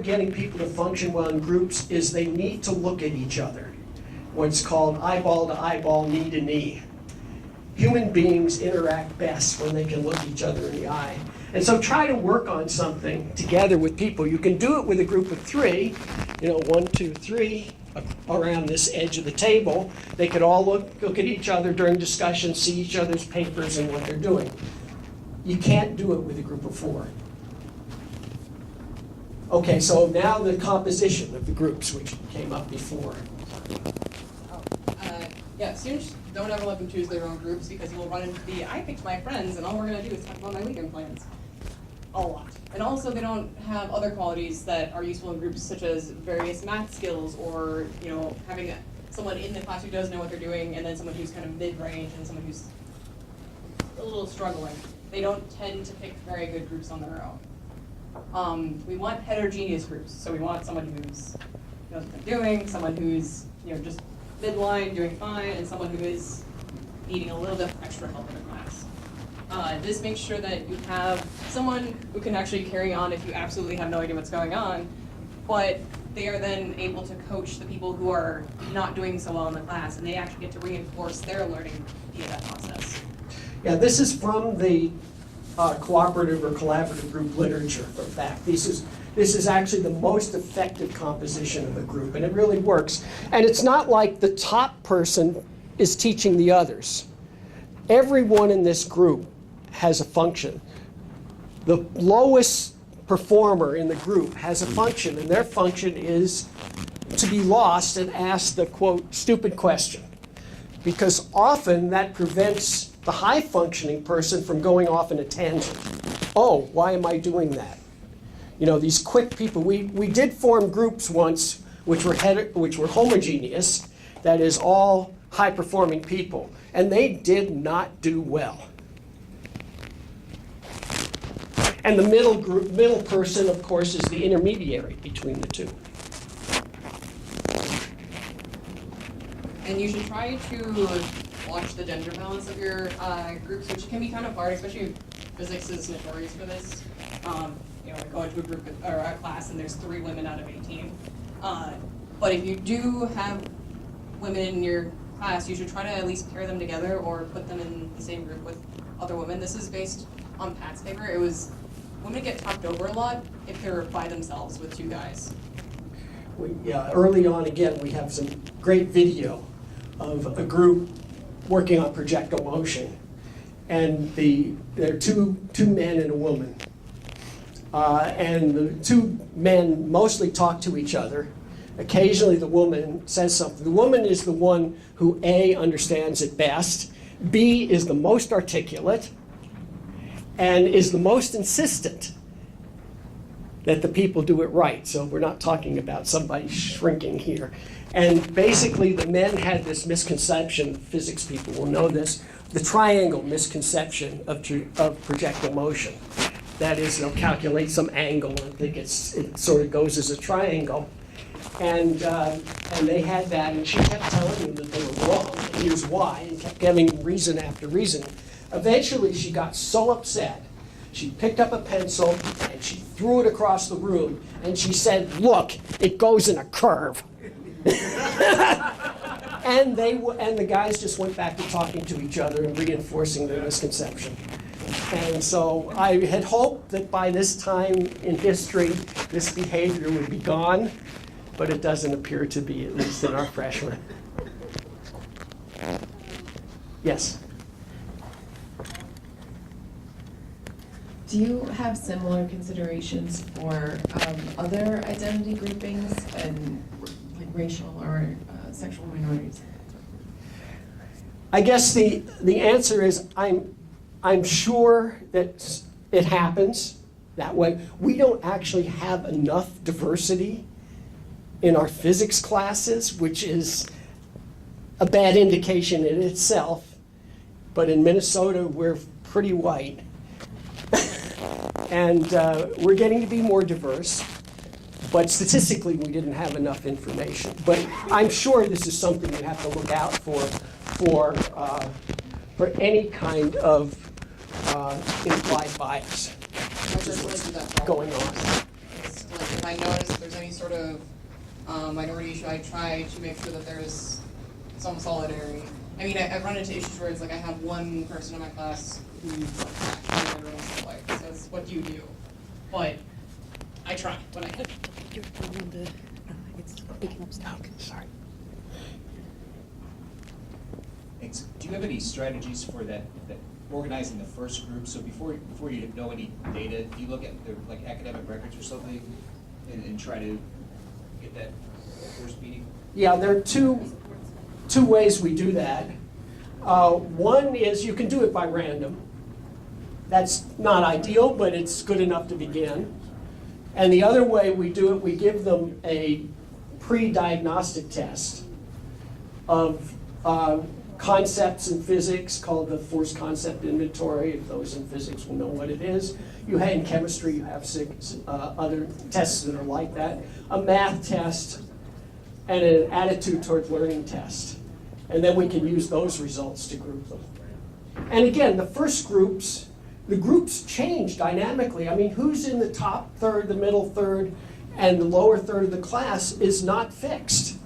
getting people to function well in groups is they need to look at each other. What's called eyeball to eyeball, knee to knee. Human beings interact best when they can look each other in the eye. And so try to work on something together with people. You can do it with a group of 3, 1, 2, 3, around this edge of the table. They could all look at each other during discussion, see each other's papers and what they're doing. You can't do it with a group of 4. Okay, so now the composition of the groups, which came up before. Yeah, students don't ever let them choose their own groups because you will run into I picked my friends and all we're going to do is talk about my weekend plans. A lot. And also they don't have other qualities that are useful in groups, such as various math skills or, having someone in the class who does know what they're doing and then someone who's kind of mid-range and someone who's a little struggling. They don't tend to pick very good groups on their own. We want heterogeneous groups, so we want someone who's knows what they're doing, someone who's just midline, doing fine, and someone who is needing a little bit of extra help in the class. This makes sure that you have someone who can actually carry on if you absolutely have no idea what's going on, but they are then able to coach the people who are not doing so well in the class, and they actually get to reinforce their learning via that process. Yeah, this is from the cooperative or collaborative group literature, in fact. This is actually the most effective composition of a group, and it really works. And it's not like the top person is teaching the others. Everyone in this group has a function. The lowest performer in the group has a function, and their function is to be lost and ask the, quote, stupid question. Because often that prevents the high-functioning person from going off in a tangent. Oh, why am I doing that? These quick people. We did form groups once which were homogeneous, that is, all high-performing people, and they did not do well. And the middle person, of course, is the intermediary between the two. And you should try to watch the gender balance of your groups, which can be kind of hard, especially physics is notorious for this. Go into a group or a class and there's 3 women out of 18. But if you do have women in your class, you should try to at least pair them together or put them in the same group with other women. This is based on Pat's paper. It was women get talked over a lot if they're by themselves with 2 guys. Early on, again, we have some great video of a group working on projectile motion. And there are two men and a woman. And the 2 men mostly talk to each other. Occasionally the woman says something. The woman is the one who A, understands it best, B, is the most articulate, and is the most insistent that the people do it right. So we're not talking about somebody shrinking here. And basically the men had this misconception, physics people will know this, the triangle misconception of projectile motion. That is, they'll calculate some angle and think it sort of goes as a triangle. And they had that, and she kept telling them that they were wrong, and here's why, and kept giving reason after reason. Eventually, she got so upset, she picked up a pencil, and she threw it across the room, and she said, look, it goes in a curve. And the guys just went back to talking to each other and reinforcing their misconception. And so I had hoped that by this time in history, this behavior would be gone, but it doesn't appear to be, at least in our freshmen. Yes? Do you have similar considerations for other identity groupings and like racial or sexual minorities? I guess the answer is I'm sure that it happens that way. We don't actually have enough diversity in our physics classes, which is a bad indication in itself. But in Minnesota, we're pretty white. And we're getting to be more diverse. But statistically, we didn't have enough information. But I'm sure this is something you have to look out for any kind of implied bias going on. It's like if I notice if there's any sort of minority issue, I try to make sure that there's some solidarity. I mean, I've run into issues where it's like I have one person in my class who actually everyone's like says, "What do you do?" But I try when I can. It's picking up stuff. Sorry. Thanks. Do you have any strategies for that organizing the first group? So before you know any data, do you look at the like academic records or something and try to get that first meeting? Yeah, there are two ways we do that. One is you can do it by random. That's not ideal, but it's good enough to begin. And the other way we do it, we give them a pre-diagnostic test of concepts in physics called the force concept inventory. If those in physics will know what it is. In chemistry, you have other tests that are like that. A math test and an attitude towards learning test. And then we can use those results to group them. And again, the groups change dynamically. I mean, who's in the top third, the middle third, and the lower third of the class is not fixed.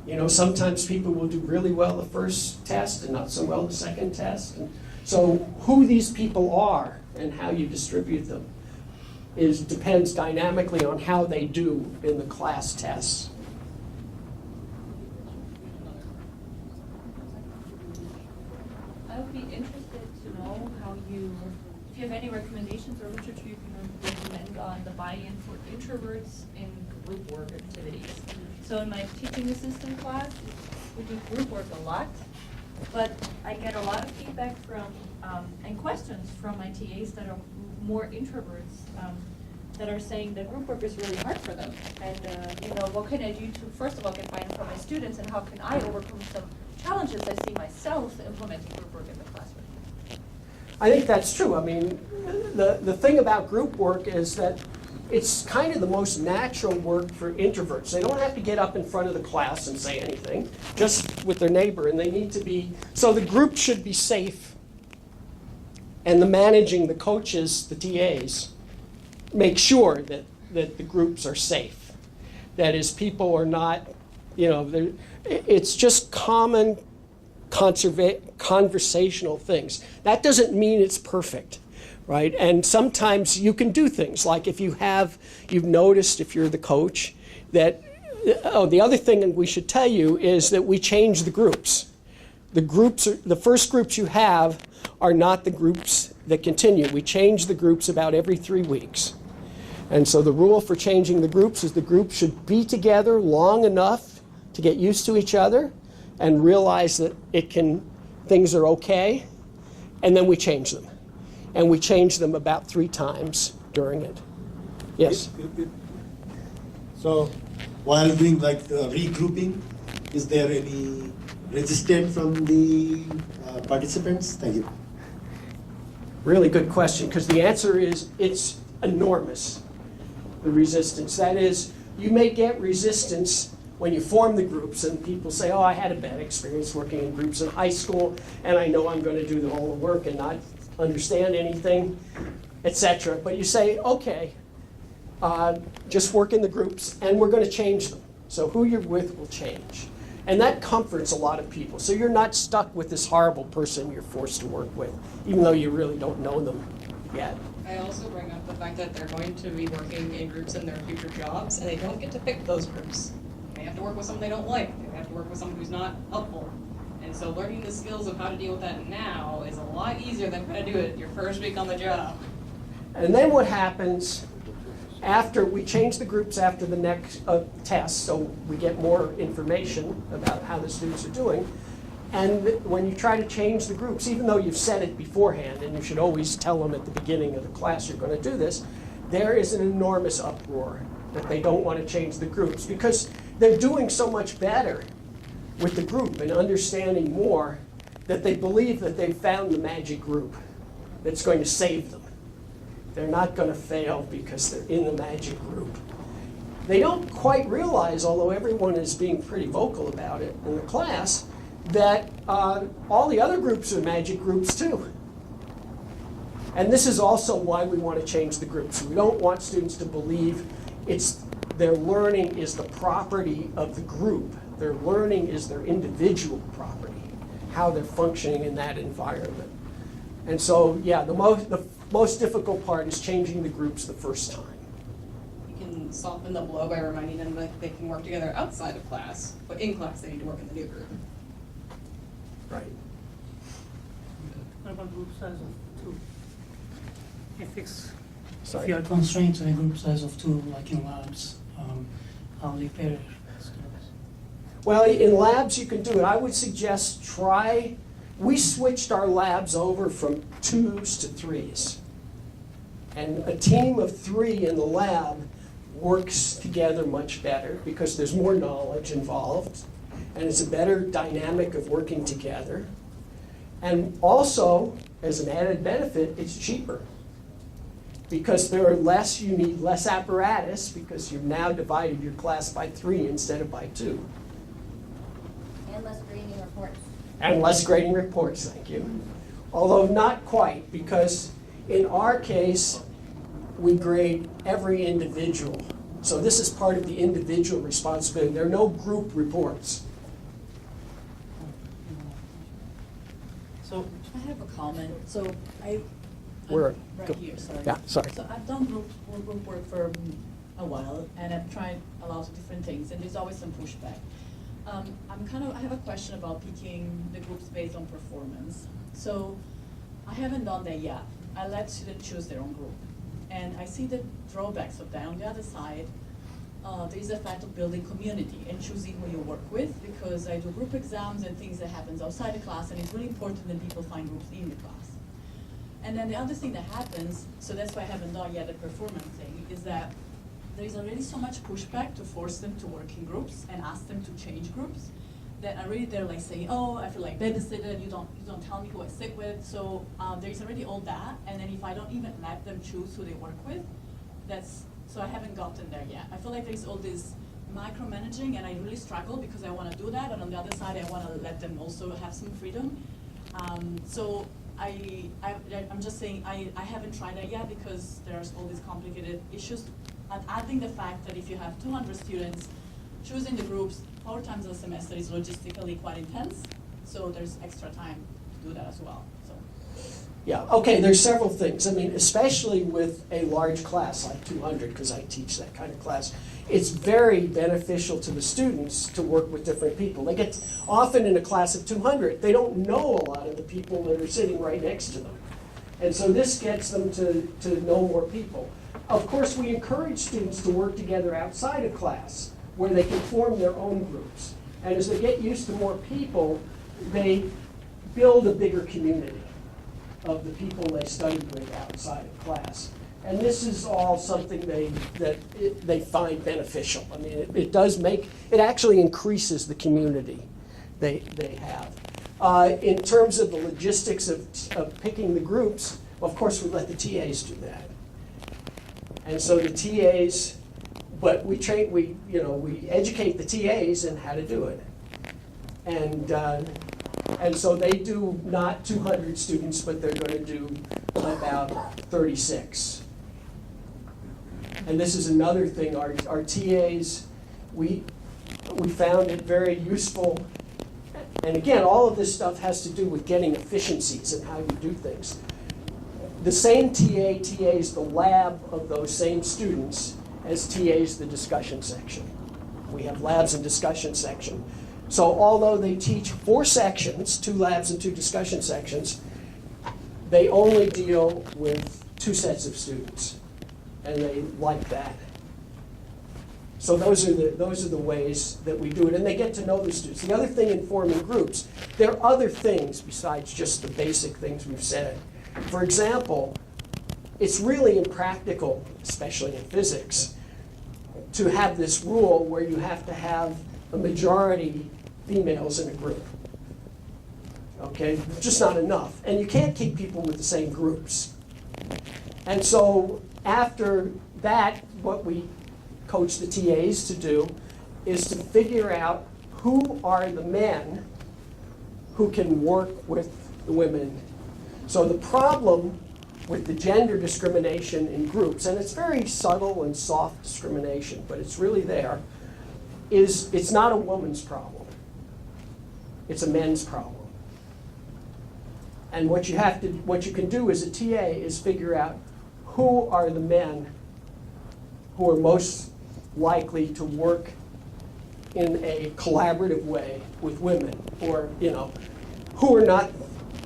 You know, sometimes people will do really well the first test and not so well the second test. And so who these people are and how you distribute them depends dynamically on how they do in the class tests. I would be interested to know if you have any recommendations or literature you can recommend on the buy-in for introverts in group work activities. So in my teaching assistant class, we do group work a lot, but I get a lot of feedback from and questions from my TAs that are more introverts that are saying that group work is really hard for them. And what can I do to, first of all, get buy-in from my students, and how can I overcome some challenges I see myself implementing group work in the classroom? I think that's true. I mean, the thing about group work is that it's kind of the most natural work for introverts. They don't have to get up in front of the class and say anything, just with their neighbor, and they need to be, so the group should be safe, and the coaches, the TAs, make sure that the groups are safe. That is, people are not, it's just common conversational things. That doesn't mean it's perfect, right? And sometimes you can do things like if you've noticed, if you're the coach, that, the other thing we should tell you is that we change the groups. The first groups you have are not the groups that continue. We change the groups about every 3 weeks. And so the rule for changing the groups is the group should be together long enough to get used to each other and realize that things are okay, and then we change them. And we change them about 3 times during it. Yes? So while doing regrouping, is there any resistance from the participants? Thank you. Really good question, because the answer is it's enormous, the resistance. That is, you may get resistance when you form the groups and people say, oh, I had a bad experience working in groups in high school, and I know I'm going to do all the work and not understand anything, etc. But you say, okay, just work in the groups, and we're going to change them. So who you're with will change. And that comforts a lot of people. So you're not stuck with this horrible person you're forced to work with, even though you really don't know them yet. I also bring up the fact that they're going to be working in groups in their future jobs, and they don't get to pick those groups. They have to work with someone they don't like. They have to work with someone who's not helpful. And so learning the skills of how to deal with that now is a lot easier than trying to do it your first week on the job. And then what happens after we change the groups after the next test, so we get more information about how the students are doing. And when you try to change the groups, even though you've said it beforehand, and you should always tell them at the beginning of the class you're going to do this, there is an enormous uproar that they don't want to change the groups because they're doing so much better with the group and understanding more that they believe that they've found the magic group that's going to save them. They're not going to fail because they're in the magic group. They don't quite realize, although everyone is being pretty vocal about it in the class, that all the other groups are magic groups too. And this is also why we want to change the groups. We don't want students to believe their learning is the property of the group. Their learning is their individual property, how they're functioning in that environment. And so, yeah, the most difficult part is changing the groups the first time. You can soften the blow by reminding them that they can work together outside of class, but in class they need to work in the new group. Right. What about group size of 2? Sorry. If you are constrained to a group size of 2, like in labs, how do you pair skills? Well, in labs you can do it. I would suggest we switched our labs over from 2s to 3s. And a team of 3 in the lab works together much better because there's more knowledge involved. And it's a better dynamic of working together. And also, as an added benefit, it's cheaper. Because you need less apparatus because you've now divided your class by 3 instead of by 2. And less grading reports. And less grading reports, thank you. Although not quite, because in our case, we grade every individual. So this is part of the individual responsibility. There are no group reports. So I have a comment. So I'm Where? right here, sorry. Yeah, sorry. So I've done group work for a while, and I've tried a lot of different things, and there's always some pushback. I have a question about picking the groups based on performance. So I haven't done that yet. I let students choose their own group. And I see the drawbacks of that. On the other side, there is a fact of building community and choosing who you work with, because I do group exams and things that happens outside the class, and it's really important that people find groups in the class. And then the other thing that happens, so that's why I haven't done yet the performance thing, is that there is already so much pushback to force them to work in groups and ask them to change groups, that already they're like saying, oh, I feel like babysitted, you don't tell me who I sit with. So there's already all that, and then if I don't even let them choose who they work with, so I haven't gotten there yet. I feel like there's all this micromanaging, and I really struggle because I want to do that, and on the other side I want to let them also have some freedom. So I'm just saying I haven't tried that yet because there's all these complicated issues. And adding the fact that if you have 200 students, choosing the groups 4 times a semester is logistically quite intense. So there's extra time to do that as well. So. Yeah, okay, there's several things. I mean, especially with a large class like 200, because I teach that kind of class, it's very beneficial to the students to work with different people. They get, often in a class of 200, they don't know a lot of the people that are sitting right next to them. And so this gets them to know more people. Of course, we encourage students to work together outside of class, where they can form their own groups. And as they get used to more people, they build a bigger community of the people they study with outside of class. And this is all something they find beneficial. I mean, it actually increases the community they have. In terms of the logistics of picking the groups, of course we let the TAs do that. And so the TAs, but we educate the TAs in how to do it. And so they do not 200 students, but they're going to do about 36. And this is another thing, our TAs, We found it very useful. And again, all of this stuff has to do with getting efficiencies in how you do things. The same TA TAs the lab of those same students as TAs the discussion section. We have labs and discussion section. So although they teach 4 sections, 2 labs and 2 discussion sections, they only deal with 2 sets of students, and they like that. So those are the ways that we do it, and they get to know the students. The other thing in forming groups, there are other things besides just the basic things we've said. For example, it's really impractical, especially in physics, to have this rule where you have to have a majority females in a group. Okay, just not enough. And you can't keep people with the same groups. And so after that, what we coach the TAs to do is to figure out who are the men who can work with the women. So the problem with the gender discrimination in groups, and it's very subtle and soft discrimination, but it's really there, is it's not a woman's problem. It's a men's problem. And what you can do as a TA is figure out who are the men who are most likely to work in a collaborative way with women, or who are not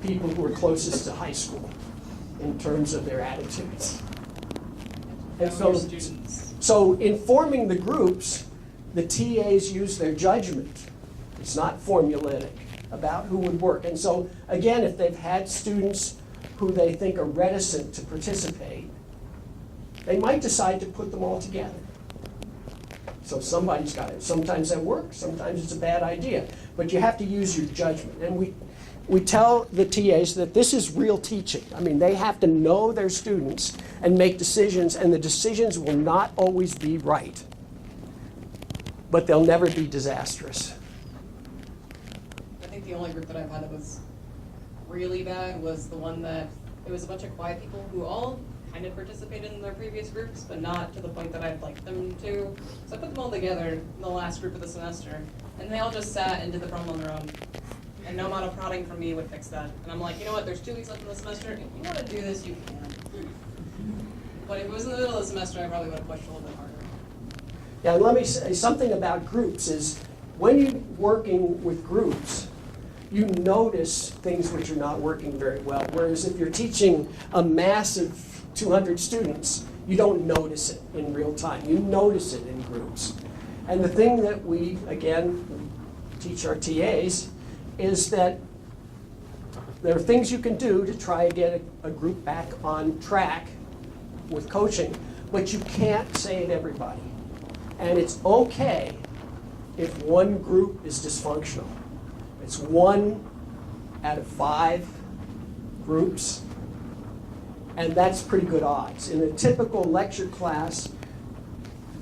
people who are closest to high school in terms of their attitudes. And so in forming the groups, the TAs use their judgment. It's not formulaic about who would work. And so again, if they've had students who they think are reticent to participate, they might decide to put them all together. So somebody's got it. Sometimes that works, sometimes it's a bad idea. But you have to use your judgment. And we tell the TAs that this is real teaching. I mean, they have to know their students and make decisions, and the decisions will not always be right. But they'll never be disastrous. I think the only group that I've had that was really bad was the one that it was a bunch of quiet people who all kind of participated in their previous groups, but not to the point that I'd like them to. So I put them all together in the last group of the semester, and they all just sat and did the problem on their own. And no amount of prodding from me would fix that. And I'm like, you know what, there's 2 weeks left in the semester. If you want to do this, you can. But if it was in the middle of the semester, I probably would have pushed a little bit harder. Yeah, and let me say something about groups is when you're working with groups, you notice things which are not working very well. Whereas if you're teaching a massive 200 students, you don't notice it in real time. You notice it in groups. And the thing that we teach our TAs is that there are things you can do to try to get a group back on track with coaching, but you can't say it to everybody. And it's okay if one group is dysfunctional. It's 1 out of 5 groups, and that's pretty good odds. In a typical lecture class,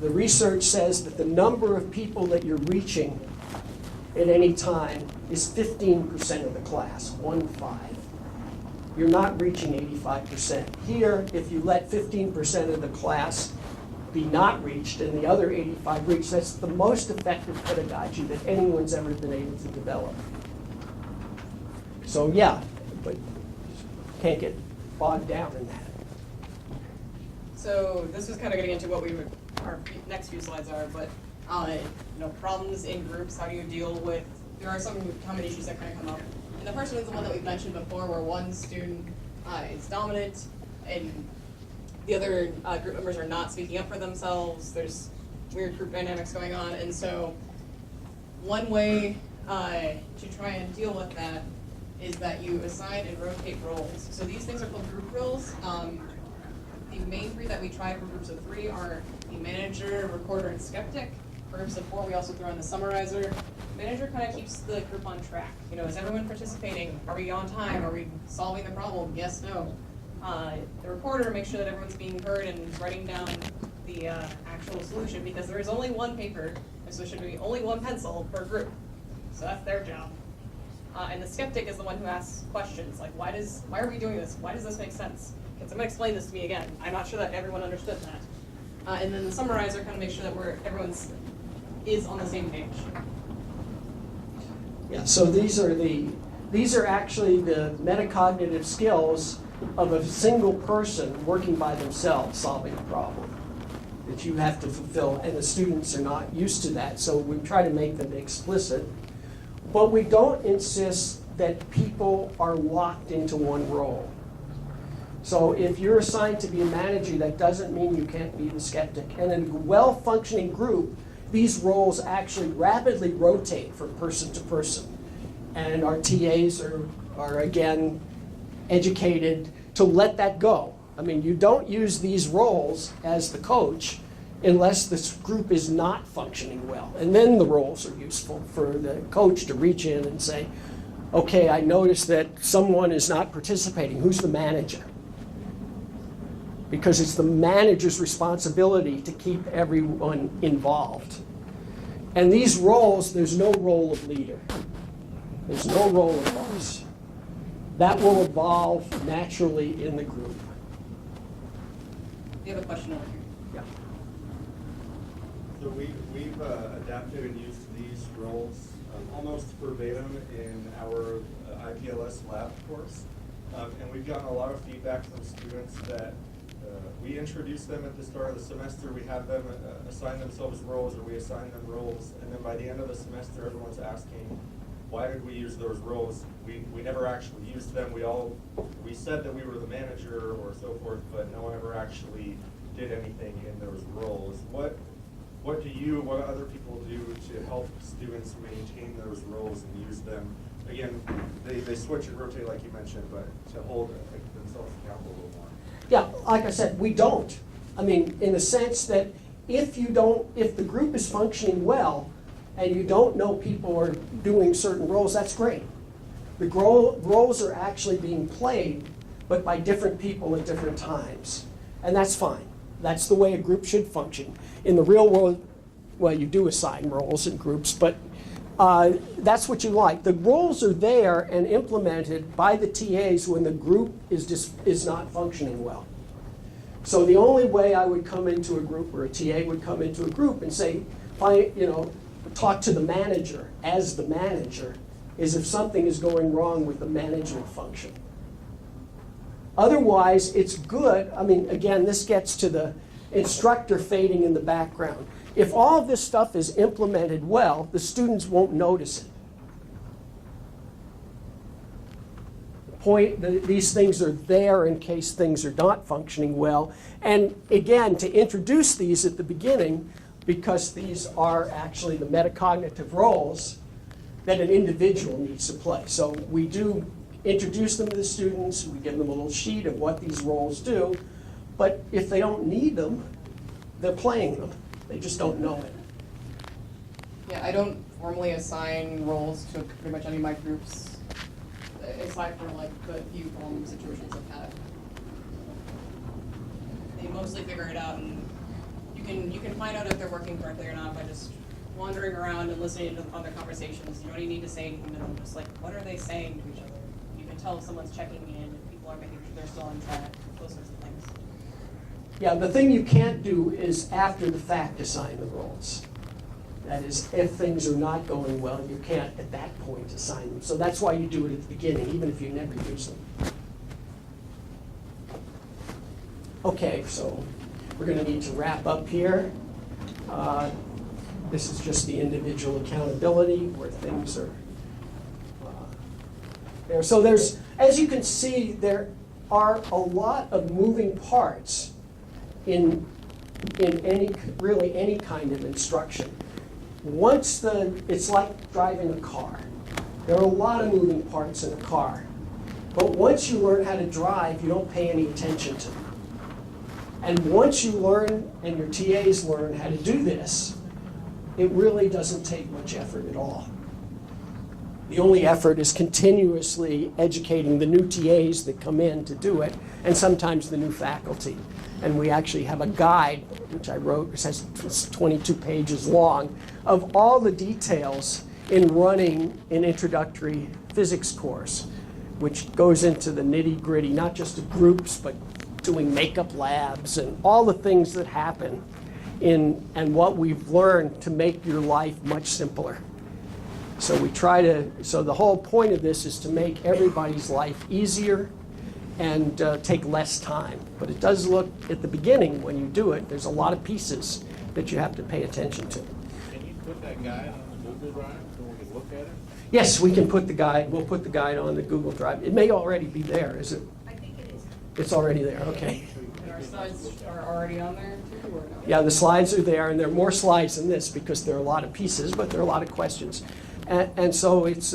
the research says that the number of people that you're reaching at any time is 15% of the class, 1-5. You're not reaching 85%. Here, if you let 15% of the class be not reached and the other 85 reached, that's the most effective pedagogy that anyone's ever been able to develop. So yeah, but can't get bogged down in that. So this was kind of getting into what our next few slides are, but problems in groups, how do you deal with, there are some common issues that kind of come up. And the first one is the one that we've mentioned before, where one student is dominant and the other group members are not speaking up for themselves. There's weird group dynamics going on. And so one way to try and deal with that is that you assign and rotate roles. So these things are called group roles. The main 3 that we try for groups of 3 are the manager, recorder, and skeptic. For groups of 4, we also throw in the summarizer. Manager kind of keeps the group on track. Is everyone participating? Are we on time? Are we solving the problem? Yes, no. The recorder makes sure that everyone's being heard and writing down the actual solution, because there is only 1 paper, and so there should be only 1 pencil per group. So that's their job. And the skeptic is the one who asks questions, like why are we doing this? Why does this make sense? Can someone explain this to me again? I'm not sure that everyone understood that. And then the summarizer kind of makes sure that everyone's is on the same page. Yeah, so these are actually the metacognitive skills of a single person working by themselves solving a problem that you have to fulfill, and the students are not used to that, so we try to make them explicit. But we don't insist that people are locked into one role. So if you're assigned to be a manager, that doesn't mean you can't be the skeptic. And in a well-functioning group, these roles actually rapidly rotate from person to person. And our TAs are again, educated to let that go. I mean, you don't use these roles as the coach unless this group is not functioning well. And then the roles are useful for the coach to reach in and say, okay, I noticed that someone is not participating. Who's the manager? Because it's the manager's responsibility to keep everyone involved. And these roles, there's no role of leader. There's no role of boss. That will evolve naturally in the group. You have a question over here. Yeah. So we've adapted and used these roles almost verbatim in our IPLS lab course. And we've gotten a lot of feedback from students that we introduce them at the start of the semester, we have them assign themselves roles, or we assign them roles, and then by the end of the semester, everyone's asking, why did we use those roles? We never actually used them. We said that we were the manager or so forth, but no one ever actually did anything in those roles. What do other people do to help students maintain those roles and use them? Again, they switch and rotate like you mentioned, but to hold themselves accountable a little more. Yeah, like I said, we don't. I mean, in the sense that if the group is functioning well and you don't know people are doing certain roles, that's great. The roles are actually being played, but by different people at different times. And that's fine. That's the way a group should function. In the real world, well, you do assign roles in groups, but that's what you like. The roles are there and implemented by the TAs when the group is not functioning well. So the only way I would come into a group, or a TA would come into a group and say, talk to the manager as the manager, is if something is going wrong with the management function. Otherwise, it's good. I mean, again, this gets to the instructor fading in the background. If all of this stuff is implemented well, the students won't notice it. These things are there in case things are not functioning well. And again, to introduce these at the beginning, because these are actually the metacognitive roles that an individual needs to play. So we do introduce them to the students, we give them a little sheet of what these roles do, but if they don't need them, they're playing them. They just don't know it. Yeah, I don't formally assign roles to pretty much any of my groups, aside from like the few problem situations I've had. They mostly figure it out, and you can find out if they're working correctly or not by just wandering around and listening to other conversations. You don't even need to say anything to them, just like, what are they saying to each other? You can tell if someone's checking in, if people are making sure they're still on track, those sorts of things. Yeah, the thing you can't do is after the fact assign the roles. That is, if things are not going well, you can't at that point assign them. So that's why you do it at the beginning, even if you never use them. Okay, so we're going to need to wrap up here. This is just the individual accountability where things are there. So there's, as you can see, there are a lot of moving parts in any kind of instruction. It's like driving a car. There are a lot of moving parts in a car. But once you learn how to drive, you don't pay any attention to them. And once you learn, and your TAs learn how to do this, it really doesn't take much effort at all. The only effort is continuously educating the new TAs that come in to do it, and sometimes the new faculty. And we actually have a guide, which I wrote, it's 22 pages long, of all the details in running an introductory physics course, which goes into the nitty-gritty, not just of groups, but doing makeup labs and all the things that happen and what we've learned to make your life much simpler. So so the whole point of this is to make everybody's life easier and take less time. But it does look, at the beginning when you do it, there's a lot of pieces that you have to pay attention to. Can you put that guide on the Google Drive so we can look at it? Yes, we can put the guide, we'll put the guide on the Google Drive. It may already be there, is it? I think it is. It's already there, okay. And our slides are already on there too, or no? Yeah, the slides are there, and there are more slides than this because there are a lot of pieces, but there are a lot of questions. And so it's,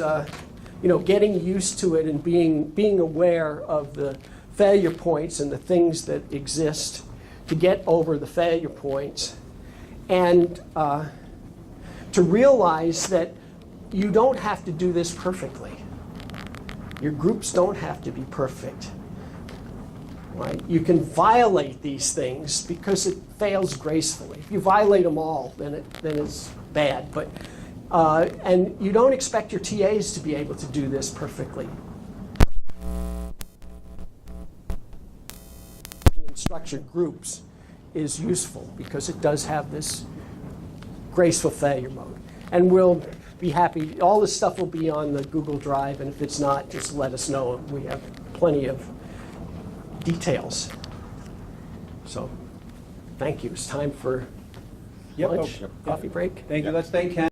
getting used to it and being aware of the failure points and the things that exist to get over the failure points, and to realize that you don't have to do this perfectly. Your groups don't have to be perfect. Right? You can violate these things because it fails gracefully. If you violate them all, then it's bad. But and you don't expect your TAs to be able to do this perfectly. In structured groups is useful because it does have this graceful failure mode. And we'll be happy. All this stuff will be on the Google Drive, and if it's not, just let us know. We have plenty of details. So, thank you. It's time for lunch, coffee break. Thank you. Let's thank Ken.